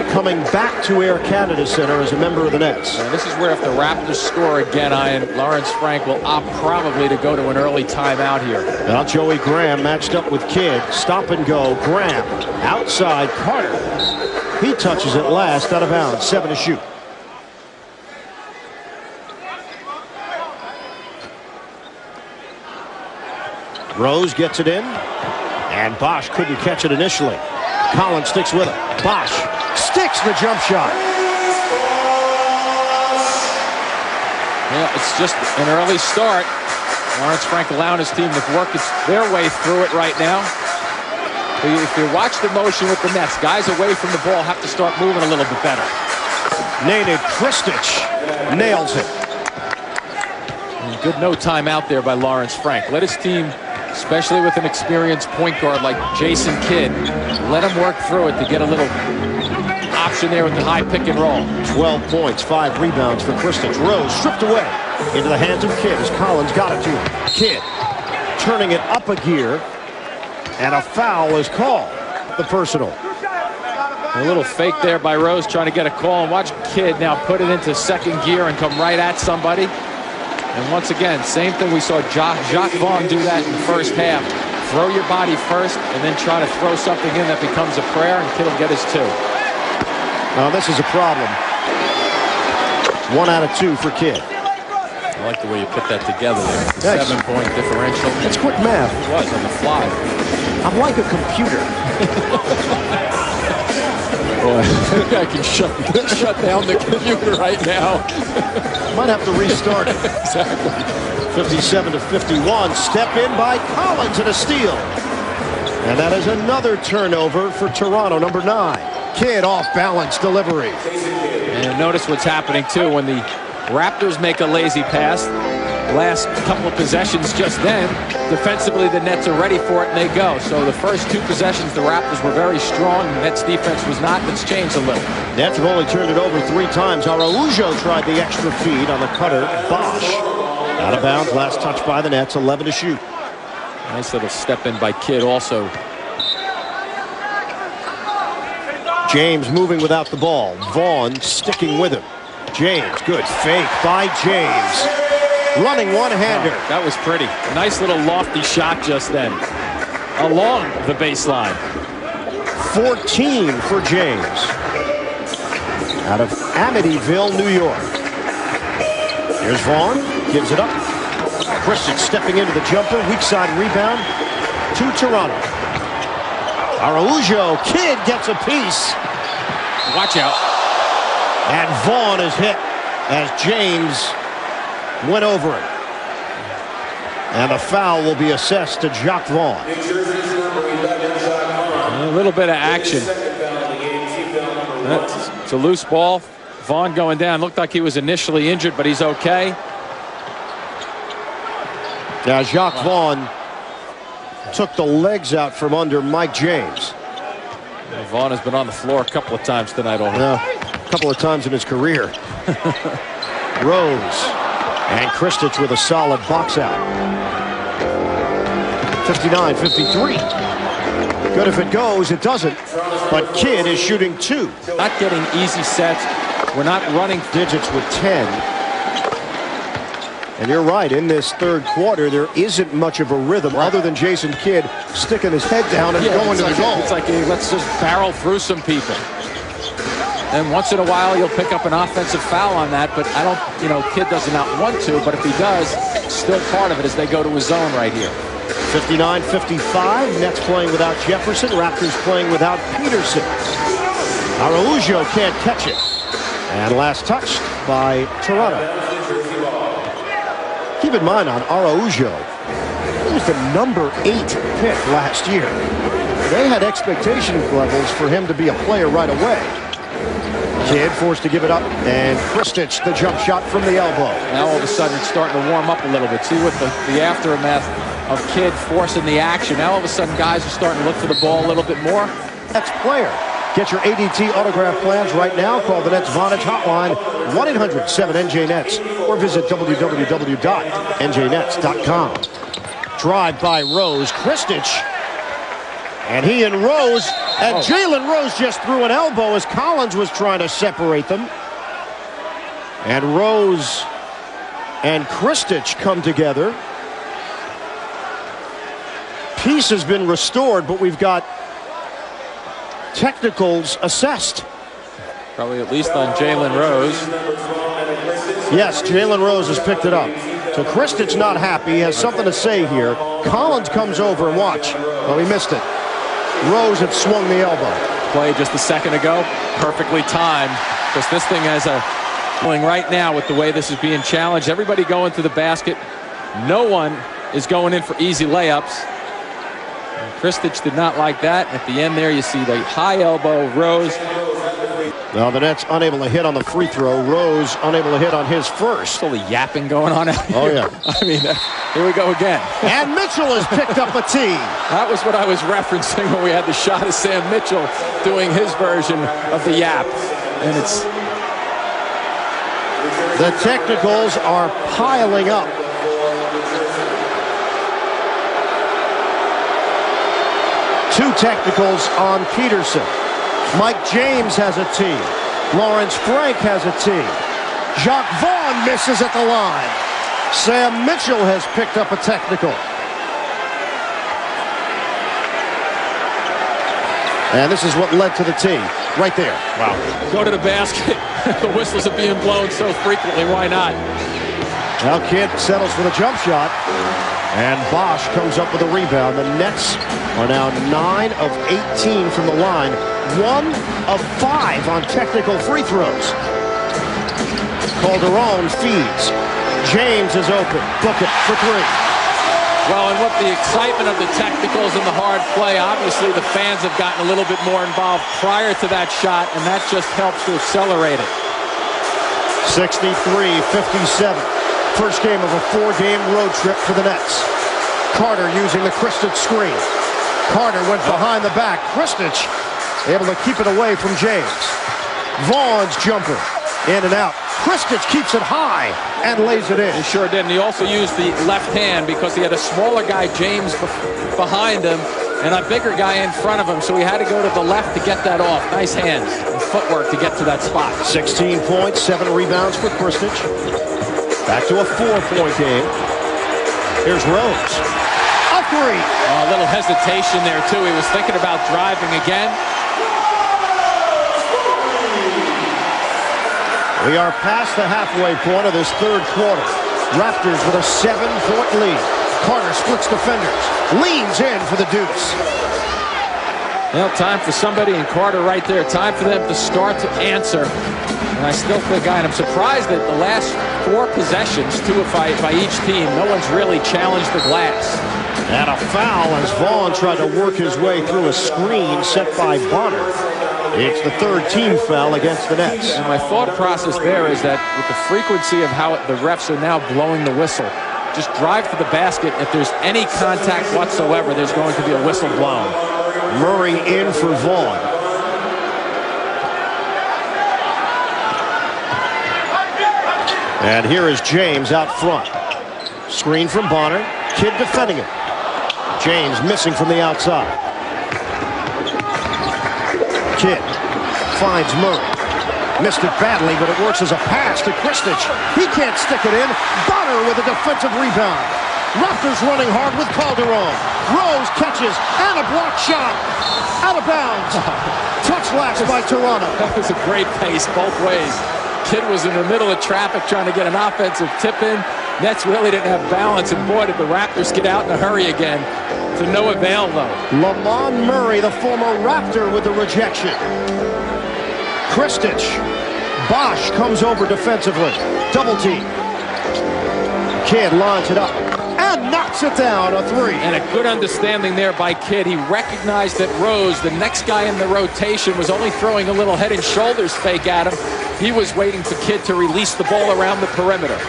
Coming back to Air Canada Center as a member of the Nets. And this is where if the Raptors score again, Lawrence Frank will opt probably to go to an early timeout here. Now Joey Graham matched up with Kidd. Stop and go. Graham outside Carter. He touches it last, out of bounds. 7 to shoot. Rose gets it in. And Bosch couldn't catch it initially. Collins sticks with it. Bosch sticks the jump shot. Yeah, it's just an early start. Lawrence Frank allowing his team to work their way through it right now. If you watch the motion with the Nets, guys away from the ball have to start moving a little bit better. Nated Kristich nails it. And good no timeout there by Lawrence Frank. Let his team, especially with an experienced point guard like Jason Kidd, let him work through it to get a little option there with the high pick and roll. 12 points, 5 rebounds for Kristich. Rose stripped away into the hands of Kidd as Collins got it to him. Kidd turning it up a gear. And a foul is called. The personal. A little fake there by Rose trying to get a call, and watch Kidd now put it into second gear and come right at somebody. And once again, same thing we saw Jacques Vaughn do that in the first half. Throw your body first and then try to throw something in that becomes a prayer, and Kidd will get his 2. Now this is a problem. 1 out of 2 for Kidd. I like the way you put that together there. 7-point differential. It's quick math. It was on the fly. I'm like a computer. Boy, I can shut down the computer right now. Might have to restart it. Exactly. 57 to 51. Step in by Collins and a steal. And that is another turnover for Toronto, number 9. Kidd off balance delivery. And notice what's happening too when the Raptors make a lazy pass. Last couple of possessions just then, defensively the Nets are ready for it and they go. So the first 2 possessions the Raptors were very strong. The Nets defense was not. It's changed a little. Nets have only turned it over 3 times. Araujo tried the extra feed on the cutter. Bosch out of bounds. Last touch by the Nets. 11 to shoot. Nice little step in by Kidd also. James moving without the ball. Vaughn sticking with him. James, good fake by James. Running one-hander. Oh, that was pretty. A nice little lofty shot just then. Along the baseline. 14 for James. Out of Amityville, New York. Here's Vaughn. Gives it up. Christian stepping into the jumper. Weak side rebound to Toronto. Araujo. Kidd gets a piece. Watch out. And Vaughn is hit as James went over it. And the foul will be assessed to Jacques Vaughn. A little bit of action. It's a loose ball. Vaughn going down. Looked like he was initially injured, but he's okay. Now Jacques Vaughn took the legs out from under Mike James. Vaughn has been on the floor a couple of times tonight already. A couple of times in his career. Rose and Kristich with a solid box out. 59-53. Good if it goes. It doesn't. But Kidd is shooting 2. Not getting easy sets. We're not running digits with 10. And you're right, in this third quarter, there isn't much of a rhythm other than Jason Kidd sticking his head down and going to the goal. It's like, hey, let's just barrel through some people. And once in a while, you'll pick up an offensive foul on that, but I don't, Kidd does not want to, but if he does, still part of it as they go to his zone right here. 59-55, Nets playing without Jefferson, Raptors playing without Peterson. Araujo can't catch it. And last touched by Toronto. Keep in mind on Araujo, he was the number 8 pick last year. They had expectation levels for him to be a player right away. Kidd forced to give it up, and Kristich the jump shot from the elbow. Now all of a sudden it's starting to warm up a little bit. See with the aftermath of Kidd forcing the action. Now all of a sudden guys are starting to look for the ball a little bit more. Next player. Get your ADT autograph plans right now. Call the Nets Vonage hotline 1-800-7-NJ-NETS or visit www.njnets.com. Drive by Rose. Kristich. And he and Rose. And Jalen Rose just threw an elbow as Collins was trying to separate them. And Rose and Kristich come together. Peace has been restored, but we've got technicals assessed. Probably at least on Jalen Rose. Yes, Jalen Rose has picked it up. So Kristich not happy. He has something to say here. Collins comes over and watch. Well, he missed it. Rose had swung the elbow. Play just a second ago. Perfectly timed. Because this thing has a feeling right now with the way this is being challenged. Everybody going to the basket. No one is going in for easy layups. Kristich did not like that. At the end there, you see the high elbow. Rose. Now the Nets unable to hit on the free throw. Rose unable to hit on his first. Still the yapping going on out here. Oh, yeah. I mean, here we go again. And Mitchell has picked up a tee. That was what I was referencing when we had the shot of Sam Mitchell doing his version of the yap. And it's... The technicals are piling up. Two technicals on Peterson. Mike James has a tee. Lawrence Frank has a tee. Jacques Vaughn misses at the line. Sam Mitchell has picked up a technical. And this is what led to the tee. Right there. Wow. Go to the basket. The whistles are being blown so frequently. Why not? Now Kidd settles for the jump shot. And Bosch comes up with a rebound. The Nets are now 9 of 18 from the line. 1 of 5 on technical free throws. Calderon feeds. James is open. Book it for 3. Well, and with the excitement of the technicals and the hard play, obviously the fans have gotten a little bit more involved prior to that shot, and that just helps to accelerate it. 63-57. First game of a 4-game road trip for the Nets. Carter using the Kristich screen. Carter went behind the back. Kristich able to keep it away from James. Vaughn's jumper. In and out. Kristich keeps it high and lays it in. He sure did. And he also used the left hand because he had a smaller guy, James, behind him and a bigger guy in front of him. So he had to go to the left to get that off. Nice hands and footwork to get to that spot. 16 points, 7 rebounds for Kristich. Back to a 4-point game. Here's Rose. A 3. A little hesitation there, too. He was thinking about driving again. We are past the halfway point of this third quarter. Raptors with a 7-point lead. Carter splits defenders. Leans in for the deuce. Well, time for somebody in Carter right there. Time for them to start to answer. And I still think, and I'm surprised that the last 4 possessions, 2 by each team, no one's really challenged the glass. And a foul as Vaughn tried to work his way through a screen set by Bonner. It's the 3rd team foul against the Nets. And my thought process there is that with the frequency of how the refs are now blowing the whistle, just drive to the basket. If there's any contact whatsoever, there's going to be a whistle blown. Murray in for Vaughn. And here is James out front. Screen from Bonner. Kidd defending it. James missing from the outside. Kidd finds Murray. Missed it badly, but it works as a pass to Kristich. He can't stick it in. Bonner with a defensive rebound. Raptors running hard with Calderon. Rose catches and a block shot. Out of bounds. Touch last by Toronto. That was a great pace both ways. Kidd was in the middle of traffic trying to get an offensive tip in. Nets really didn't have balance, and boy, did the Raptors get out in a hurry again. To no avail, though. Lamont Murray, the former Raptor, with the rejection. Kristich. Bosch comes over defensively. Double team. Kidd lines it up and knocks it down, a 3. And a good understanding there by Kidd. He recognized that Rose, the next guy in the rotation, was only throwing a little head and shoulders fake at him. He was waiting for Kidd to release the ball around the perimeter.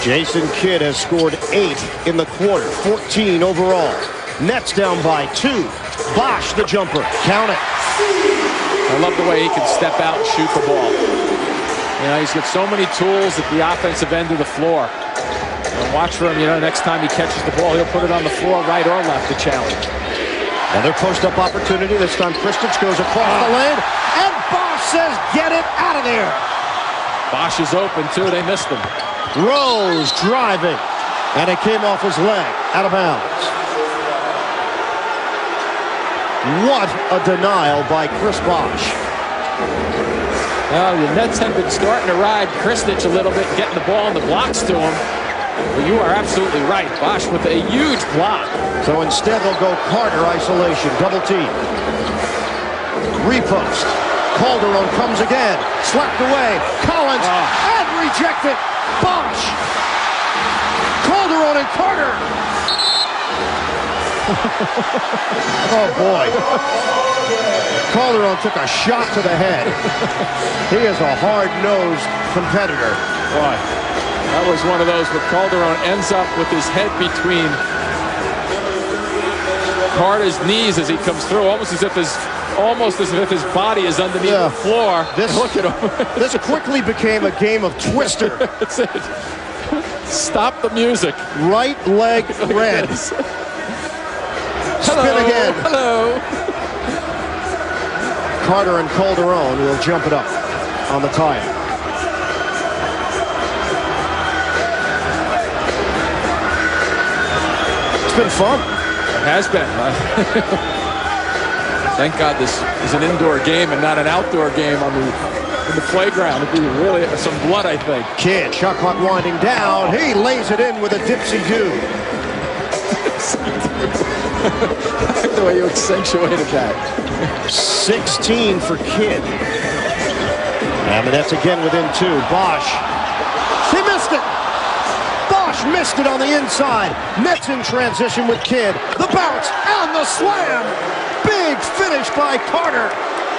Jason Kidd has scored 8 in the quarter, 14 overall. Nets down by 2. Bosch the jumper. Count it. I love the way he can step out and shoot the ball. You know, he's got so many tools at the offensive end of the floor. And watch for him, you know, next time he catches the ball, he'll put it on the floor, right or left, to challenge. Another post-up opportunity. This time Kristich goes across the lane, and Bosch says, get it out of there. Bosch is open, too. They missed him. Rose driving, and it came off his leg, out of bounds. What a denial by Chris Bosch. Well, the Nets have been starting to ride Kristich a little bit, getting the ball in the blocks to him. But you are absolutely right. Bosch with a huge block. So instead they'll go Carter isolation, double team. Repost. Calderon comes again, slapped away. Collins, and rejected. Bosch. Calderon and Carter. Oh boy. Calderon took a shot to the head. He is a hard-nosed competitor. Boy, that was one of those where Calderon ends up with his head between Carter's knees as he comes through, almost as if his body is underneath the floor. Look at him. This quickly became a game of Twister. That's it. Stop the music. Right leg red. Spin again. Hello. Carter and Calderon will jump it up on the tie. It's been fun. It has been. Thank God this is an indoor game and not an outdoor game in the playground. It'd be really some blood, I think. Kidd, shot clock winding down. He lays it in with a dipsy-do. I like the way you accentuated that. 16 for Kidd. And the Nets again within 2. Bosch. He missed it. Bosch missed it on the inside. Nets in transition with Kidd. The bounce and the slam. Big finish by Carter.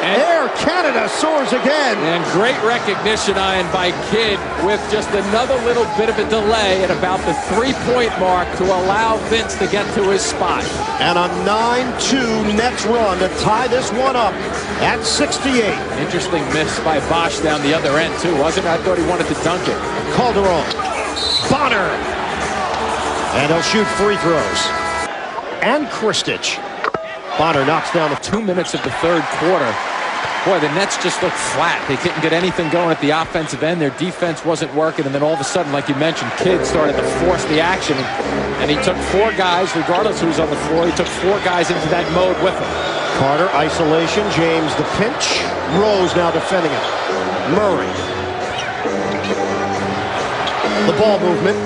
And Air Canada soars again. And great recognition, Ian, by Kidd with just another little bit of a delay at about the 3-point mark to allow Vince to get to his spot. And a 9-2 Nets run to tie this one up at 68. Interesting miss by Bosch down the other end, too, wasn't it? I thought he wanted to dunk it. Calderon. Bonner. And he'll shoot free throws. And Kristich. Bonner knocks down the 2 minutes of the third quarter. Boy, the Nets just looked flat. They couldn't get anything going at the offensive end. Their defense wasn't working. And then all of a sudden, like you mentioned, Kidd started to force the action. And he took 4 guys, regardless who was on the floor, he took 4 guys into that mode with him. Carter, isolation. James, the pinch. Rose now defending it. Murray. The ball movement.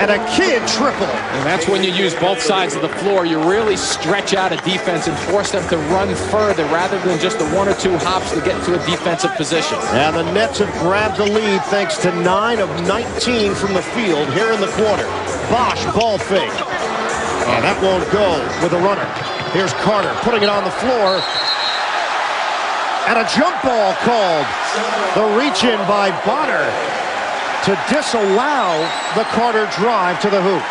And a Kidd triple. And that's when you use both sides of the floor. You really stretch out a defense and force them to run further rather than just the 1 or 2 hops to get into a defensive position. And the Nets have grabbed the lead thanks to 9 of 19 from the field here in the quarter. Bosch ball fake. And that won't go with a runner. Here's Carter putting it on the floor. And a jump ball called. The reach in by Bonner to disallow the Carter drive to the hoop.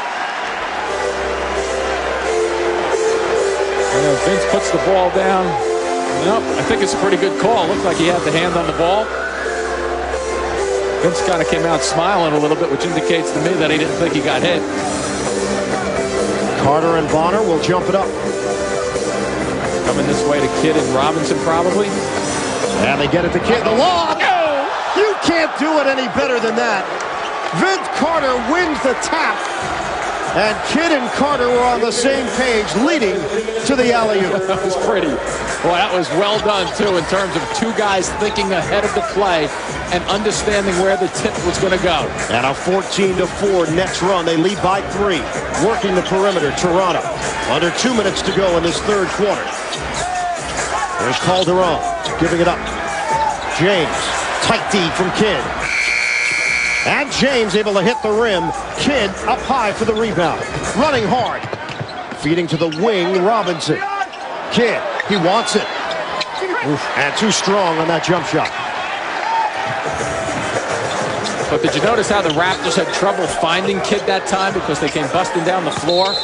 And Vince puts the ball down. Nope, I think it's a pretty good call. Looked like he had the hand on the ball. Vince kind of came out smiling a little bit, which indicates to me that he didn't think he got hit. Carter and Bonner will jump it up. Coming this way to Kidd and Robinson probably. And they get it to Kidd. The lob! You can't do it any better than that. Vince Carter wins the tap. And Kidd and Carter were on the same page, leading to the alley-oop. That was pretty. Boy, that was well done, too, in terms of 2 guys thinking ahead of the play and understanding where the tip was going to go. And a 14-4 Nets run. They lead by 3. Working the perimeter, Toronto. Under 2 minutes to go in this third quarter. There's Calderon giving it up. James. Tight D from Kidd. And James able to hit the rim. Kidd up high for the rebound. Running hard. Feeding to the wing, Robinson. Kidd, he wants it. And too strong on that jump shot. But did you notice how the Raptors had trouble finding Kidd that time because they came busting down the floor?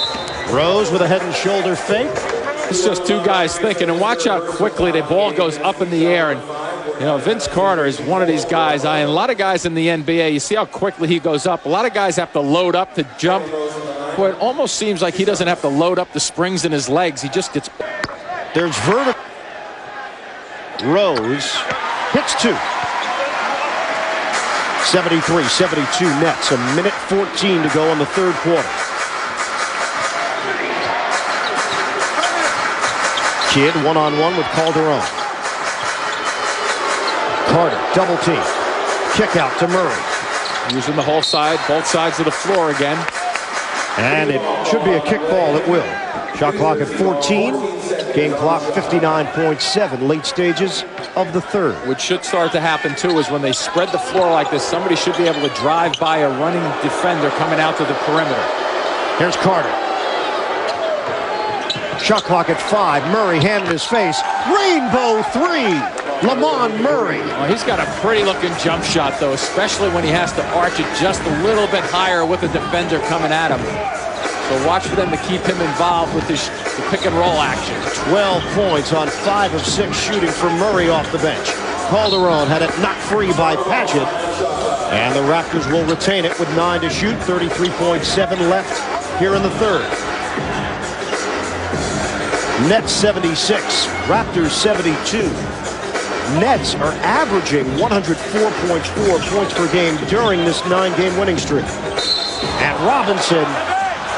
Rose with a head and shoulder fake. It's just 2 guys thinking, and watch how quickly the ball goes up in the air. And you know, Vince Carter is one of these guys. A lot of guys in the NBA, you see how quickly he goes up. A lot of guys have to load up to jump. Boy, it almost seems like he doesn't have to load up the springs in his legs. He just gets... There's vertical. Rose hits 2. 73-72 Nets. A minute 14 to go in the third quarter. Kidd one-on-one with Calderon. Carter, double team. Kick out to Murray. Using the whole side, both sides of the floor again. And it should be a kick ball. It will. Shot clock at 14. Game clock 59.7. Late stages of the third. Which should start to happen, too, is when they spread the floor like this, somebody should be able to drive by a running defender coming out to the perimeter. Here's Carter. Shot clock at 5. Murray hand in his face. Rainbow 3. Lamont Murray. Well, he's got a pretty looking jump shot, though, especially when he has to arch it just a little bit higher with a defender coming at him. So watch for them to keep him involved with the pick and roll action. 12 points on 5 of 6 shooting for Murray off the bench. Calderon had it knocked free by Patchett. And the Raptors will retain it with 9 to shoot. 33.7 left here in the third. Nets 76, Raptors 72. Nets are averaging 104.4 points per game during this 9-game winning streak. And Robinson,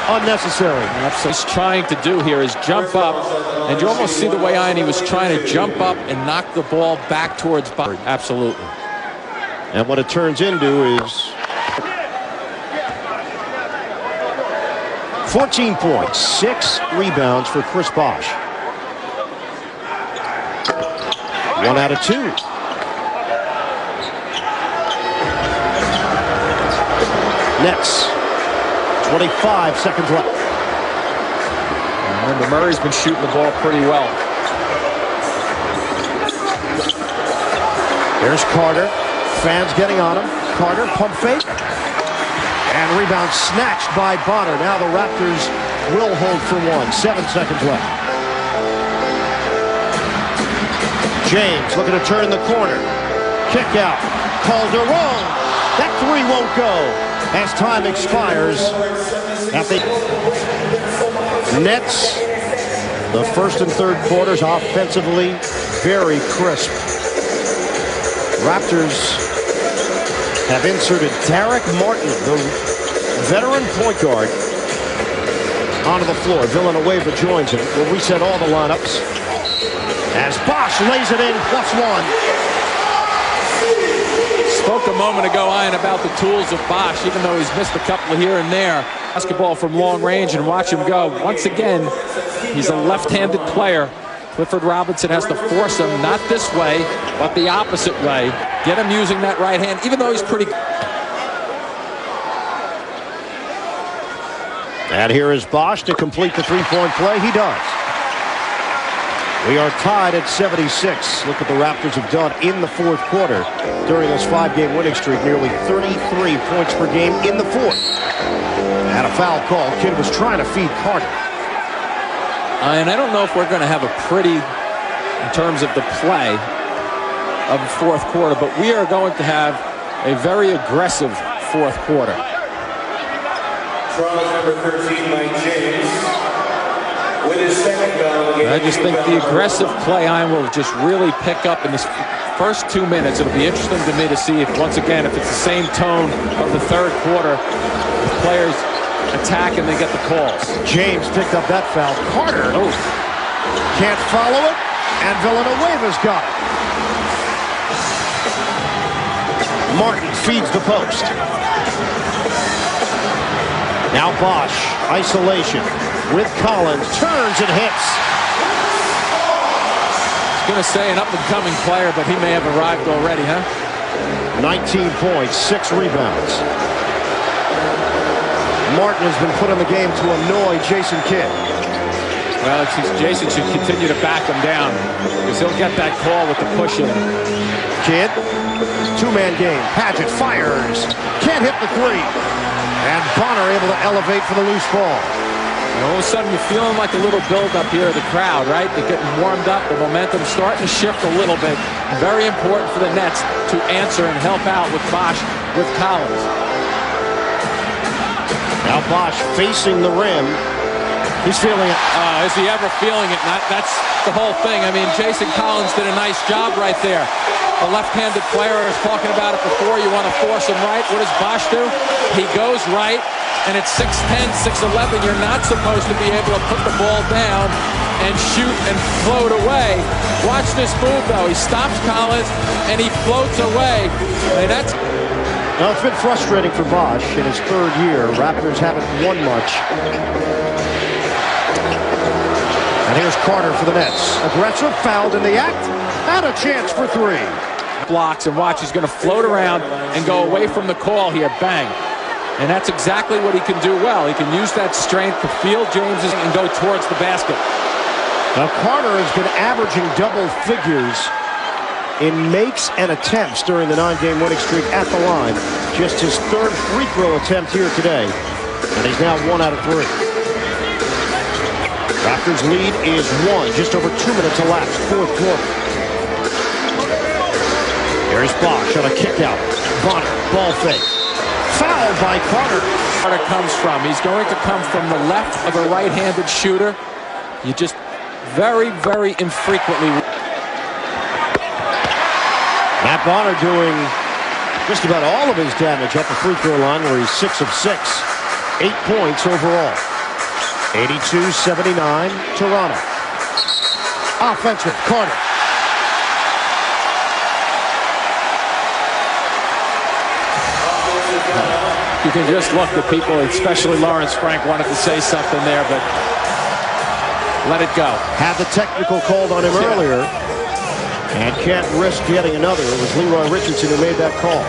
unnecessary. That's what he's trying to do here is jump up, and you almost see the way Ian was trying to jump up and knock the ball back towards Bosch. Absolutely. And what it turns into is 14 points, 6 rebounds for Chris Bosch. 1 out of 2. Nets, 25 seconds left. Remember, Murray's been shooting the ball pretty well. There's Carter. Fans getting on him. Carter, pump fake. And rebound snatched by Bonner. Now the Raptors will hold for 1. 7 seconds left. James looking to turn the corner. Kick out. Calderon. That 3 won't go as time expires. At the Nets, the first and third quarters offensively very crisp. Raptors have inserted Derek Martin, the veteran point guard, onto the floor. Villanueva joins him. We'll reset all the lineups as Bosch lays it in, +1. Spoke a moment ago, Ian, about the tools of Bosch, even though he's missed a couple here and there. Basketball from long range, and watch him go. Once again, he's a left-handed player. Clifford Robinson has to force him, not this way, but the opposite way. Get him using that right hand, even though he's pretty... And here is Bosch to complete the three-point play. He does. We are tied at 76. Look what the Raptors have done in the fourth quarter during this 5-game winning streak. Nearly 33 points per game in the fourth. And a foul call. Kidd was trying to feed Carter. And I don't know if we're going to have a pretty, in terms of the play of the fourth quarter, but we are going to have a very aggressive fourth quarter. Draws number 13 by James. With his second foul game. I just think the aggressive play Ian will just really pick up in this first 2 minutes. It'll be interesting to me to see if, once again, if it's the same tone of the third quarter, the players attack and they get the calls. James picked up that foul. Carter can't follow it, and Villanueva's got it. Martin feeds the post. Now Bosch, isolation with Collins, turns and hits. I was going to say an up-and-coming player, but he may have arrived already, huh? 19 points, 6 rebounds. Martin has been put in the game to annoy Jason Kidd. Well, Jason should continue to back him down because he'll get that call with the push in. Kidd, 2-man game. Padgett fires. Can't hit the 3. And Bonner able to elevate for the loose ball. And all of a sudden, you're feeling like a little build-up here of the crowd, right? They're getting warmed up. The momentum's starting to shift a little bit. Very important for the Nets to answer and help out with Bosch, with Collins. Now Bosch facing the rim. He's feeling it. Is he ever feeling it? That's the whole thing. I mean, Jason Collins did a nice job right there. The left-handed player is talking about it before. You want to force him right. What does Bosch do? He goes right, and at 6'10", 6'11", you're not supposed to be able to put the ball down and shoot and float away. Watch this move, though. He stops Collins, and he floats away. And that's... Well, it's been frustrating for Bosch in his third year. Raptors haven't won much. And here's Carter for the Nets. Aggressive, fouled in the act, and a chance for 3. Blocks, and watch, he's going to float around and go away from the call here. Bang. And that's exactly what he can do well. He can use that strength to field James's and go towards the basket. Now Carter has been averaging double figures in makes and attempts during the 9-game winning streak at the line. Just his third free throw attempt here today. And he's now 1 out of 3. Raptors lead is 1. Just over 2 minutes elapsed. Fourth quarter. Here's Bosch on a kick out. Bonner, ball fake. Fouled by Carter. Carter comes from. He's going to come from the left of a right-handed shooter. You just very, very infrequently. Matt Bonner doing just about all of his damage at the free throw line, where he's 6 of 6. 8 points overall. 82-79 Toronto. Offensive, Carter. You can just look at people, especially Lawrence Frank, wanted to say something there, but let it go. Had the technical called on him earlier, and can't risk getting another. It was Leroy Richardson who made that call.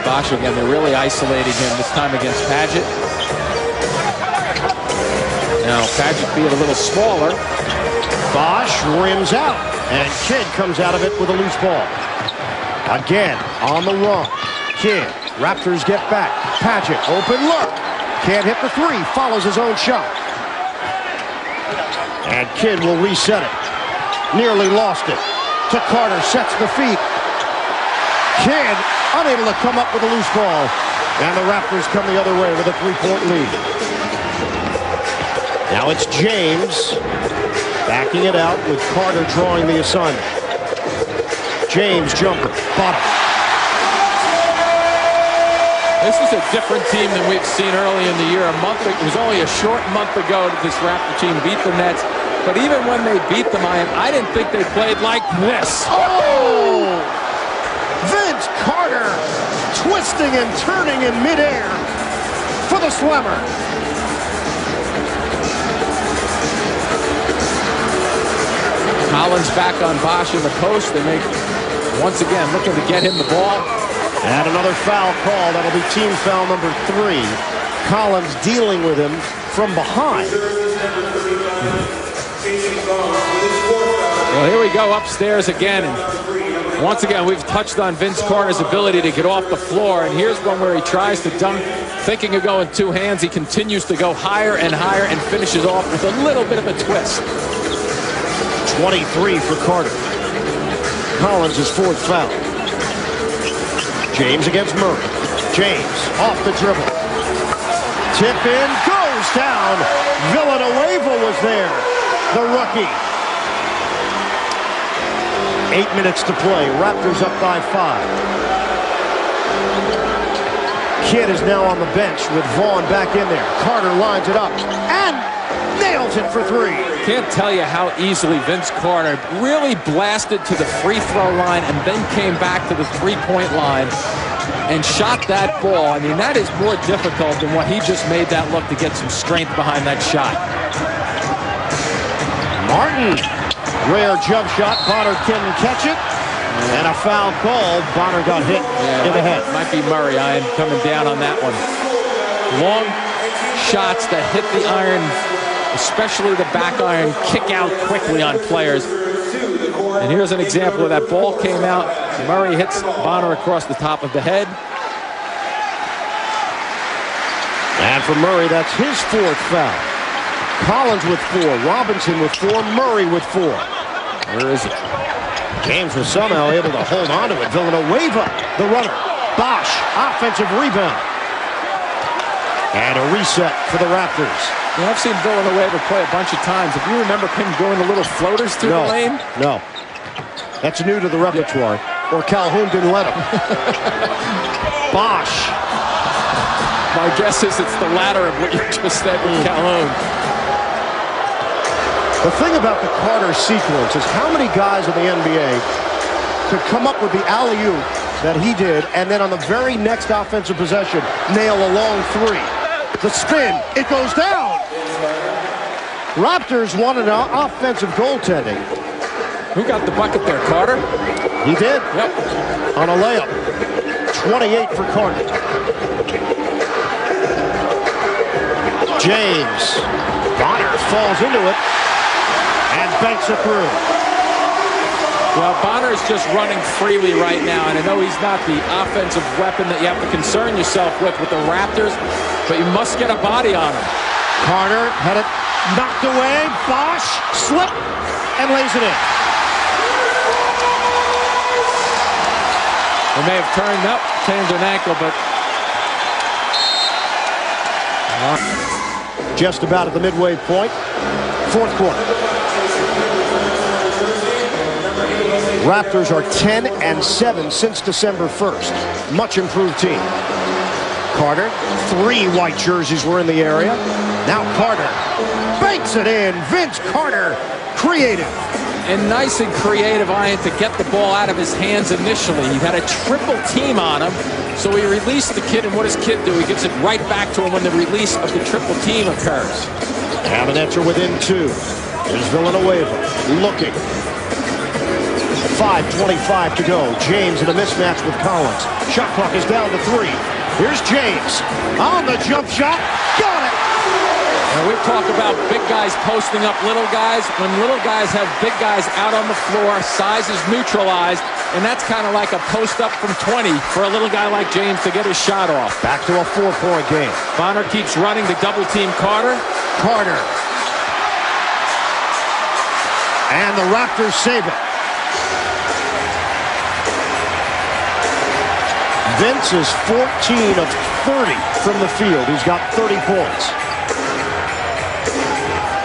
Bosch again, they're really isolating him this time against Padgett. Now Padgett being a little smaller. Bosch rims out, and Kidd comes out of it with a loose ball. Again, on the run. Kidd, Raptors get back. Padgett, open look. Can't hit the three, follows his own shot. And Kidd will reset it. Nearly lost it. To Carter, sets the feet. Kidd unable to come up with a loose ball. And the Raptors come the other way with a 3-point lead. Now it's James backing it out with Carter drawing the assignment. James jumper, bottom. This is a different team than we've seen early in the year. It was only a short month ago that this Raptor team beat the Nets. But even when they beat them, I didn't think they played like this. Oh! Vince Carter twisting and turning in midair for the slammer. Collins back on Bosch in the post. They make, once again, looking to get him the ball. And another foul call. That'll be team foul number 3. Collins dealing with him from behind. Well, here we go upstairs again. And once again, we've touched on Vince Carter's ability to get off the floor. And here's one where he tries to dunk, thinking of going two hands. He continues to go higher and higher and finishes off with a little bit of a twist. 23 for Carter. Collins' 4th foul. James against Murray. James off the dribble. Tip in, goes down. Villanueva was there, the rookie. 8 minutes to play. Raptors up by 5. Kidd is now on the bench with Vaughn back in there. Carter lines it up and nails it for 3. Can't tell you how easily Vince Carter really blasted to the free throw line and then came back to the three-point line and shot that ball. I mean, that is more difficult than what he just made that look to get some strength behind that shot. Martin, rare jump shot. Bonner couldn't catch it. And a foul called. Bonner got hit in the head. Might be Murray. I am coming down on that one. Long shots that hit the iron, especially the back iron, kick out quickly on players. And here's an example where that ball came out. Murray hits Bonner across the top of the head. And for Murray, that's his 4th foul. Collins with 4, Robinson with 4, Murray with 4. Where is it? James was somehow able to hold on to it. Villanueva, the runner. Bosch, offensive rebound. And a reset for the Raptors. Yeah, I've seen Villanueva play a bunch of times. If you remember him doing the little floaters through the lane? No. That's new to the repertoire. Or Calhoun didn't let him. Bosch. My guess is it's the latter of what you just said with Calhoun. The thing about the Carter sequence is how many guys in the NBA could come up with the alley-oop that he did, and then on the very next offensive possession, nail a long 3. The spin, it goes down. Raptors wanted an offensive goaltending. Who got the bucket there, Carter? He did. Yep. On a layup. 28 for Carter. James. Bonner falls into it and banks it through. Well, Bonner's just running freely right now, and I know he's not the offensive weapon that you have to concern yourself with the Raptors, but you must get a body on him. Carter had it knocked away. Bosch slipped and lays it in. They may have turned up, changed an ankle, but just about at the midway point. 4th quarter. Raptors are 10-7 since December 1st. Much improved team. Carter, 3 white jerseys were in the area. Now Carter banks it in. Vince Carter, creative. And nice and creative, Ian, to get the ball out of his hands initially. He had a triple team on him, so he released the kid, and what does kid do? He gives it right back to him when the release of the triple team occurs. And the Nets are within 2. There's Villanueva looking. 5:25 to go. James in a mismatch with Collins. Shot clock is down to 3. Here's James on the jump shot. Got it! Now we talk about big guys posting up little guys. When little guys have big guys out on the floor, size is neutralized, and that's kind of like a post up from 20 for a little guy like James to get his shot off. Back to a 4-point game. Bonner keeps running to double team Carter. Carter. And the Raptors save it. Vince is 14 of 30 from the field. He's got 30 points.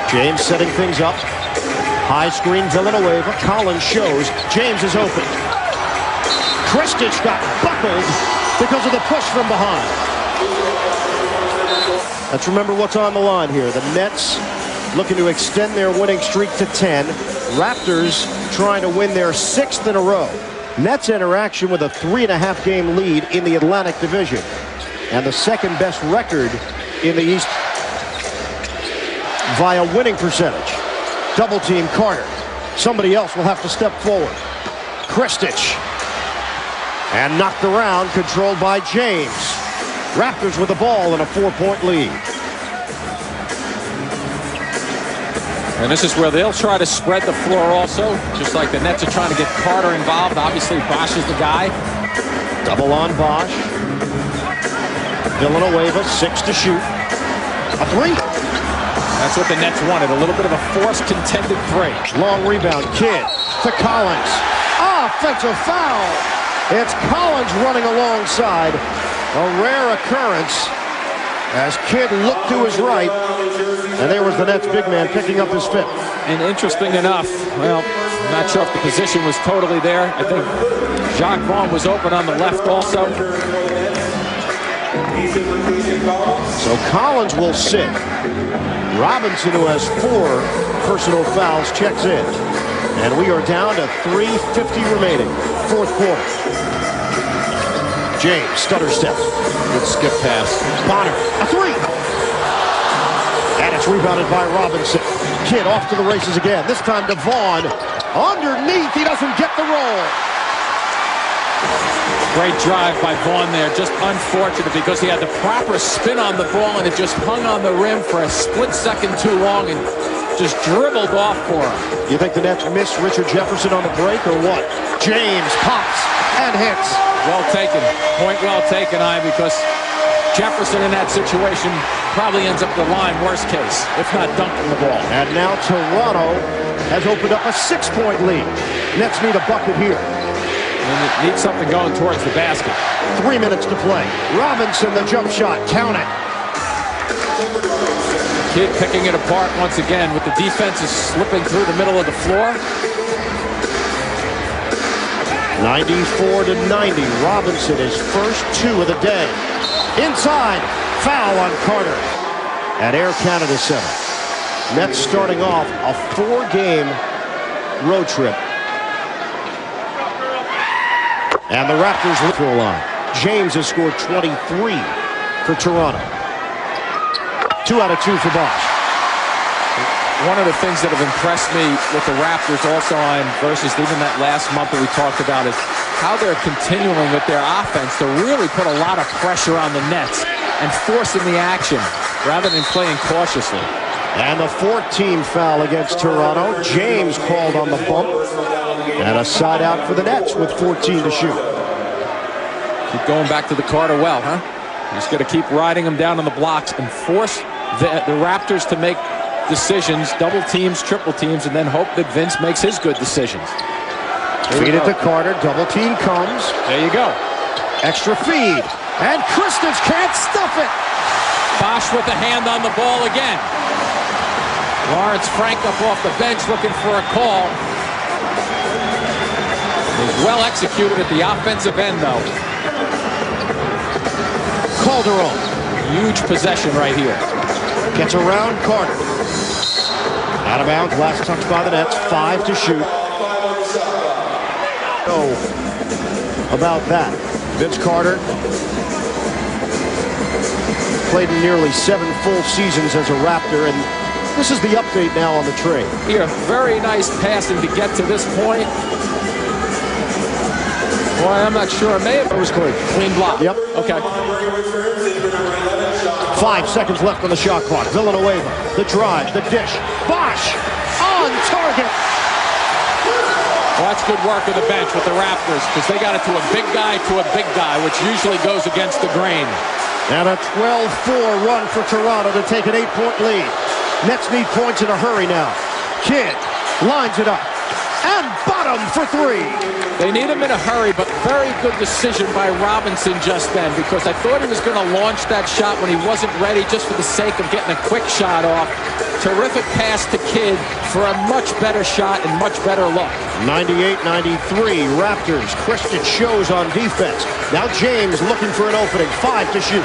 James setting things up. High screen Villanueva. Collins shows. James is open. Kristich got buckled because of the push from behind. Let's remember what's on the line here. The Nets looking to extend their winning streak to 10. Raptors trying to win their 6th in a row. Nets interaction with a 3.5 game lead in the Atlantic Division. And the second best record in the East via winning percentage. Double team Carter. Somebody else will have to step forward. Kristich. And knocked around, controlled by James. Raptors with the ball in a 4-point lead. And this is where they'll try to spread the floor also, just like the Nets are trying to get Carter involved. Obviously, Bosch is the guy. Double on Bosch. Villanueva, 6 to shoot. A 3. That's what the Nets wanted, a little bit of a forced contended 3. Long rebound, Kidd to Collins. Offensive foul. It's Collins running alongside. A rare occurrence as Kidd looked to his right. And there was the Nets big man picking up his 5th. And interesting enough, well, I'm not sure if the position was totally there. I think Jacques Vaughn was open on the left also. So Collins will sit. Robinson, who has 4 personal fouls, checks in. And we are down to 3:50 remaining. 4th quarter. James, stutter step. Good skip pass. Bonner, a 3. And it's rebounded by Robinson. Kidd off to the races again. This time to Vaughn. Underneath, he doesn't get the roll. Great drive by Vaughn there. Just unfortunate because he had the proper spin on the ball and it just hung on the rim for a split second too long and just dribbled off for him. You think the Nets missed Richard Jefferson on the break or what? James pops and hits. Well taken. Point well taken, because Jefferson in that situation probably ends up the line, worst case, if not dunking the ball. And now Toronto has opened up a 6-point lead. Nets need a bucket here. And it needs something going towards the basket. 3 minutes to play. Robinson, the jump shot. Count it. Kidd picking it apart once again with the defense is slipping through the middle of the floor. 94-90. Robinson, his first 2 of the day. Inside. Foul on Carter. At Air Canada Center. Nets starting off a 4-game road trip. And the Raptors for a line. James has scored 23 for Toronto. 2 out of 2 for Bosch. One of the things that have impressed me with the Raptors also on versus even that last month that we talked about is how they're continuing with their offense to really put a lot of pressure on the Nets and forcing the action rather than playing cautiously. And the 14th foul against Toronto. James called on the bump. And a side out for the Nets with 14 to shoot. Keep going back to the Carter well, huh? Just got to keep riding them down on the blocks and force the Raptors to make decisions, double teams, triple teams, and then hope that Vince makes his good decisions. Feed it to Carter. Double team comes. There you go. Extra feed. And Kristich can't stuff it. Bosch with the hand on the ball again. Lawrence Frank up off the bench looking for a call. He's well executed at the offensive end, though. Calderon. Huge possession right here. Gets around Carter. Out of bounds, last touch by the Nets. 5 to shoot. Oh, about that. Vince Carter played in nearly 7 full seasons as a Raptor, and this is the update now on the trade. Here, very nice passing to get to this point. Boy, I'm not sure. It may have. It was clean. Clean block. Yep. Okay. 5 seconds left on the shot clock. Villanueva, the drive, the dish. Bosh on target. Well, that's good work of the bench with the Raptors, because they got it to a big guy, which usually goes against the grain. And a 12-4 run for Toronto to take an 8-point lead. Nets need points in a hurry now. Kidd lines it up. And bottom for 3. They need him in a hurry, but very good decision by Robinson just then, because I thought he was going to launch that shot when he wasn't ready, just for the sake of getting a quick shot off. Terrific pass to Kidd for a much better shot and much better look. 98-93, Raptors. Christian shows on defense. Now James looking for an opening. 5 to shoot.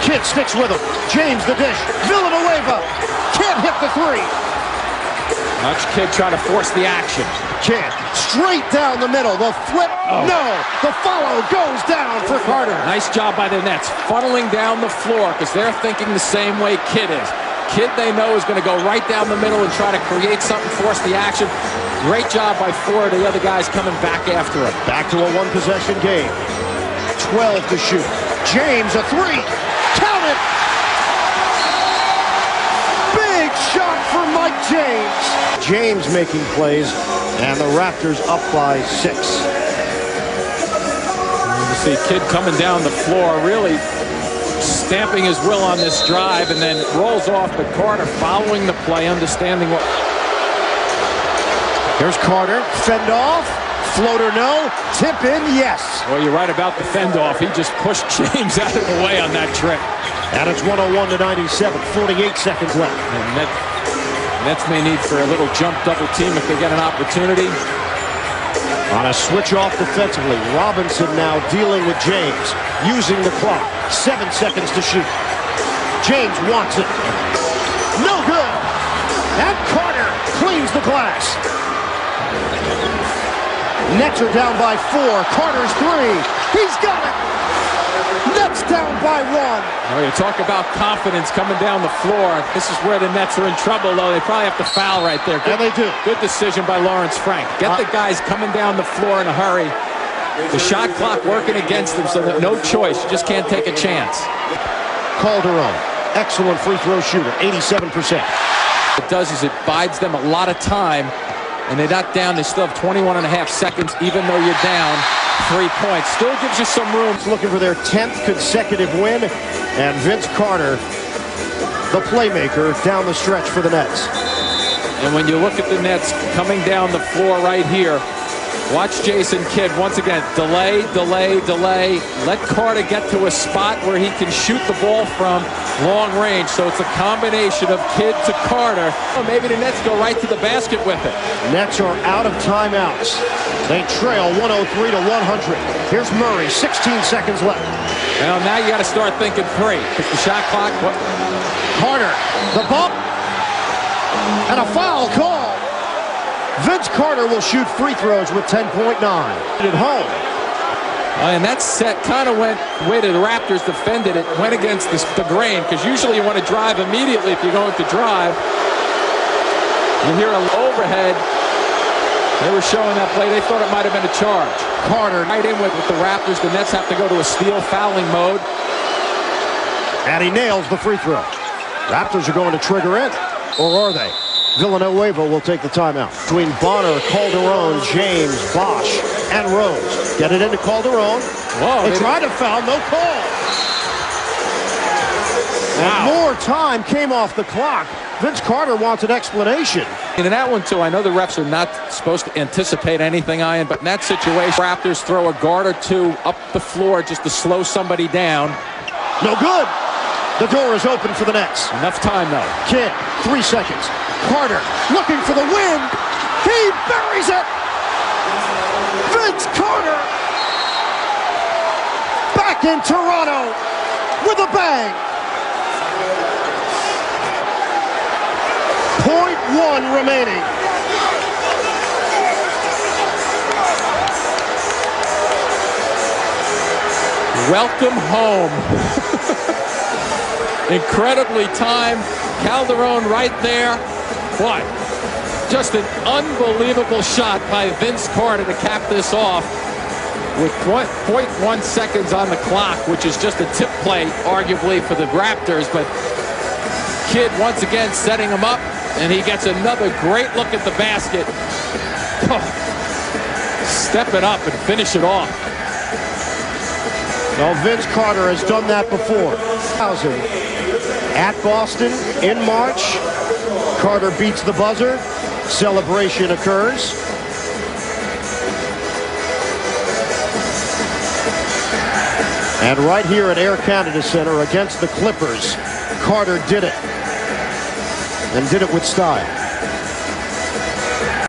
Kidd sticks with him. James the dish. Villanueva can't hit the 3. Watch Kidd try to force the action. Kidd straight down the middle. The flip. Oh. No. The follow goes down for Carter. Nice job by the Nets funneling down the floor, because they're thinking the same way Kidd is. Kidd, they know, is going to go right down the middle and try to create something, force the action. Great job by 4 of the other guys coming back after him. Back to a 1-possession game. 12 to shoot. James a 3. Count it. Big shot for Mike James. James making plays, and the Raptors up by 6. You see Kidd coming down the floor, really stamping his will on this drive, and then rolls off the Carter following the play, understanding what. Here's Carter, fend off, floater no, tip in yes. Well, you're right about the fend off. He just pushed James out of the way on that trick. And it's 101-97, 48 seconds left. And Nets may need for a little jump double team if they get an opportunity. On a switch off defensively, Robinson now dealing with James, using the clock. 7 seconds to shoot. James wants it. No good. And Carter cleans the glass. Nets are down by 4. Carter's 3. He's got it. Nets down by 1. Oh, you talk about confidence coming down the floor. This is where the Nets are in trouble, though. They probably have to foul right there. And they do. Good decision by Lawrence Frank. Get the guys coming down the floor in a hurry. The shot clock working against them, so that no choice. You just can't take a chance. Calderon, excellent free throw shooter, 87%. What it does is it bides them a lot of time, and they're not down. They still have 21.5 seconds, even though you're down 3 points. Still gives you some room. Looking for their 10th consecutive win, and Vince Carter, the playmaker, down the stretch for the Nets. And when you look at the Nets coming down the floor right here, watch Jason Kidd once again. Delay, delay, delay. Let Carter get to a spot where he can shoot the ball from long range. So it's a combination of Kidd to Carter. Or maybe the Nets go right to the basket with it. Nets are out of timeouts. They trail 103-100. Here's Murray, 16 seconds left. Well, now you got to start thinking 3, because the shot clock. Carter, the bump, and a foul call. Vince Carter will shoot free throws with 10.9 at home. And that set kind of went the way the Raptors defended it, went against the grain, because usually you want to drive immediately if you're going to drive. You hear an overhead. They were showing that play. They thought it might have been a charge. Carter right in with the Raptors. The Nets have to go to a steal fouling mode. And he nails the free throw. Raptors are going to trigger it, or are they? Villanueva will take the timeout. Between Bonner, Calderon, James, Bosh, and Rose. Get it into Calderon. Whoa, they tried to foul, no call. Wow. And more time came off the clock. Vince Carter wants an explanation. And in that one, too, I know the refs are not supposed to anticipate anything, Ian, but in that situation, Raptors throw a guard or 2 up the floor just to slow somebody down. No good. The door is open for the Nets. Enough time, though. Kidd, 3 seconds. Carter looking for the win. He buries it. Vince Carter back in Toronto with a bang. 0.1 remaining. Welcome home. Incredibly timed. Calderon right there. What? Just an unbelievable shot by Vince Carter to cap this off with 0.1 seconds on the clock, which is just a tip play, arguably, for the Raptors. But Kidd once again setting him up, and he gets another great look at the basket. Oh, step it up and finish it off. Well, Vince Carter has done that before. At Boston in March, Carter beats the buzzer. Celebration occurs. And right here at Air Canada Center against the Clippers, Carter did it. And did it with style.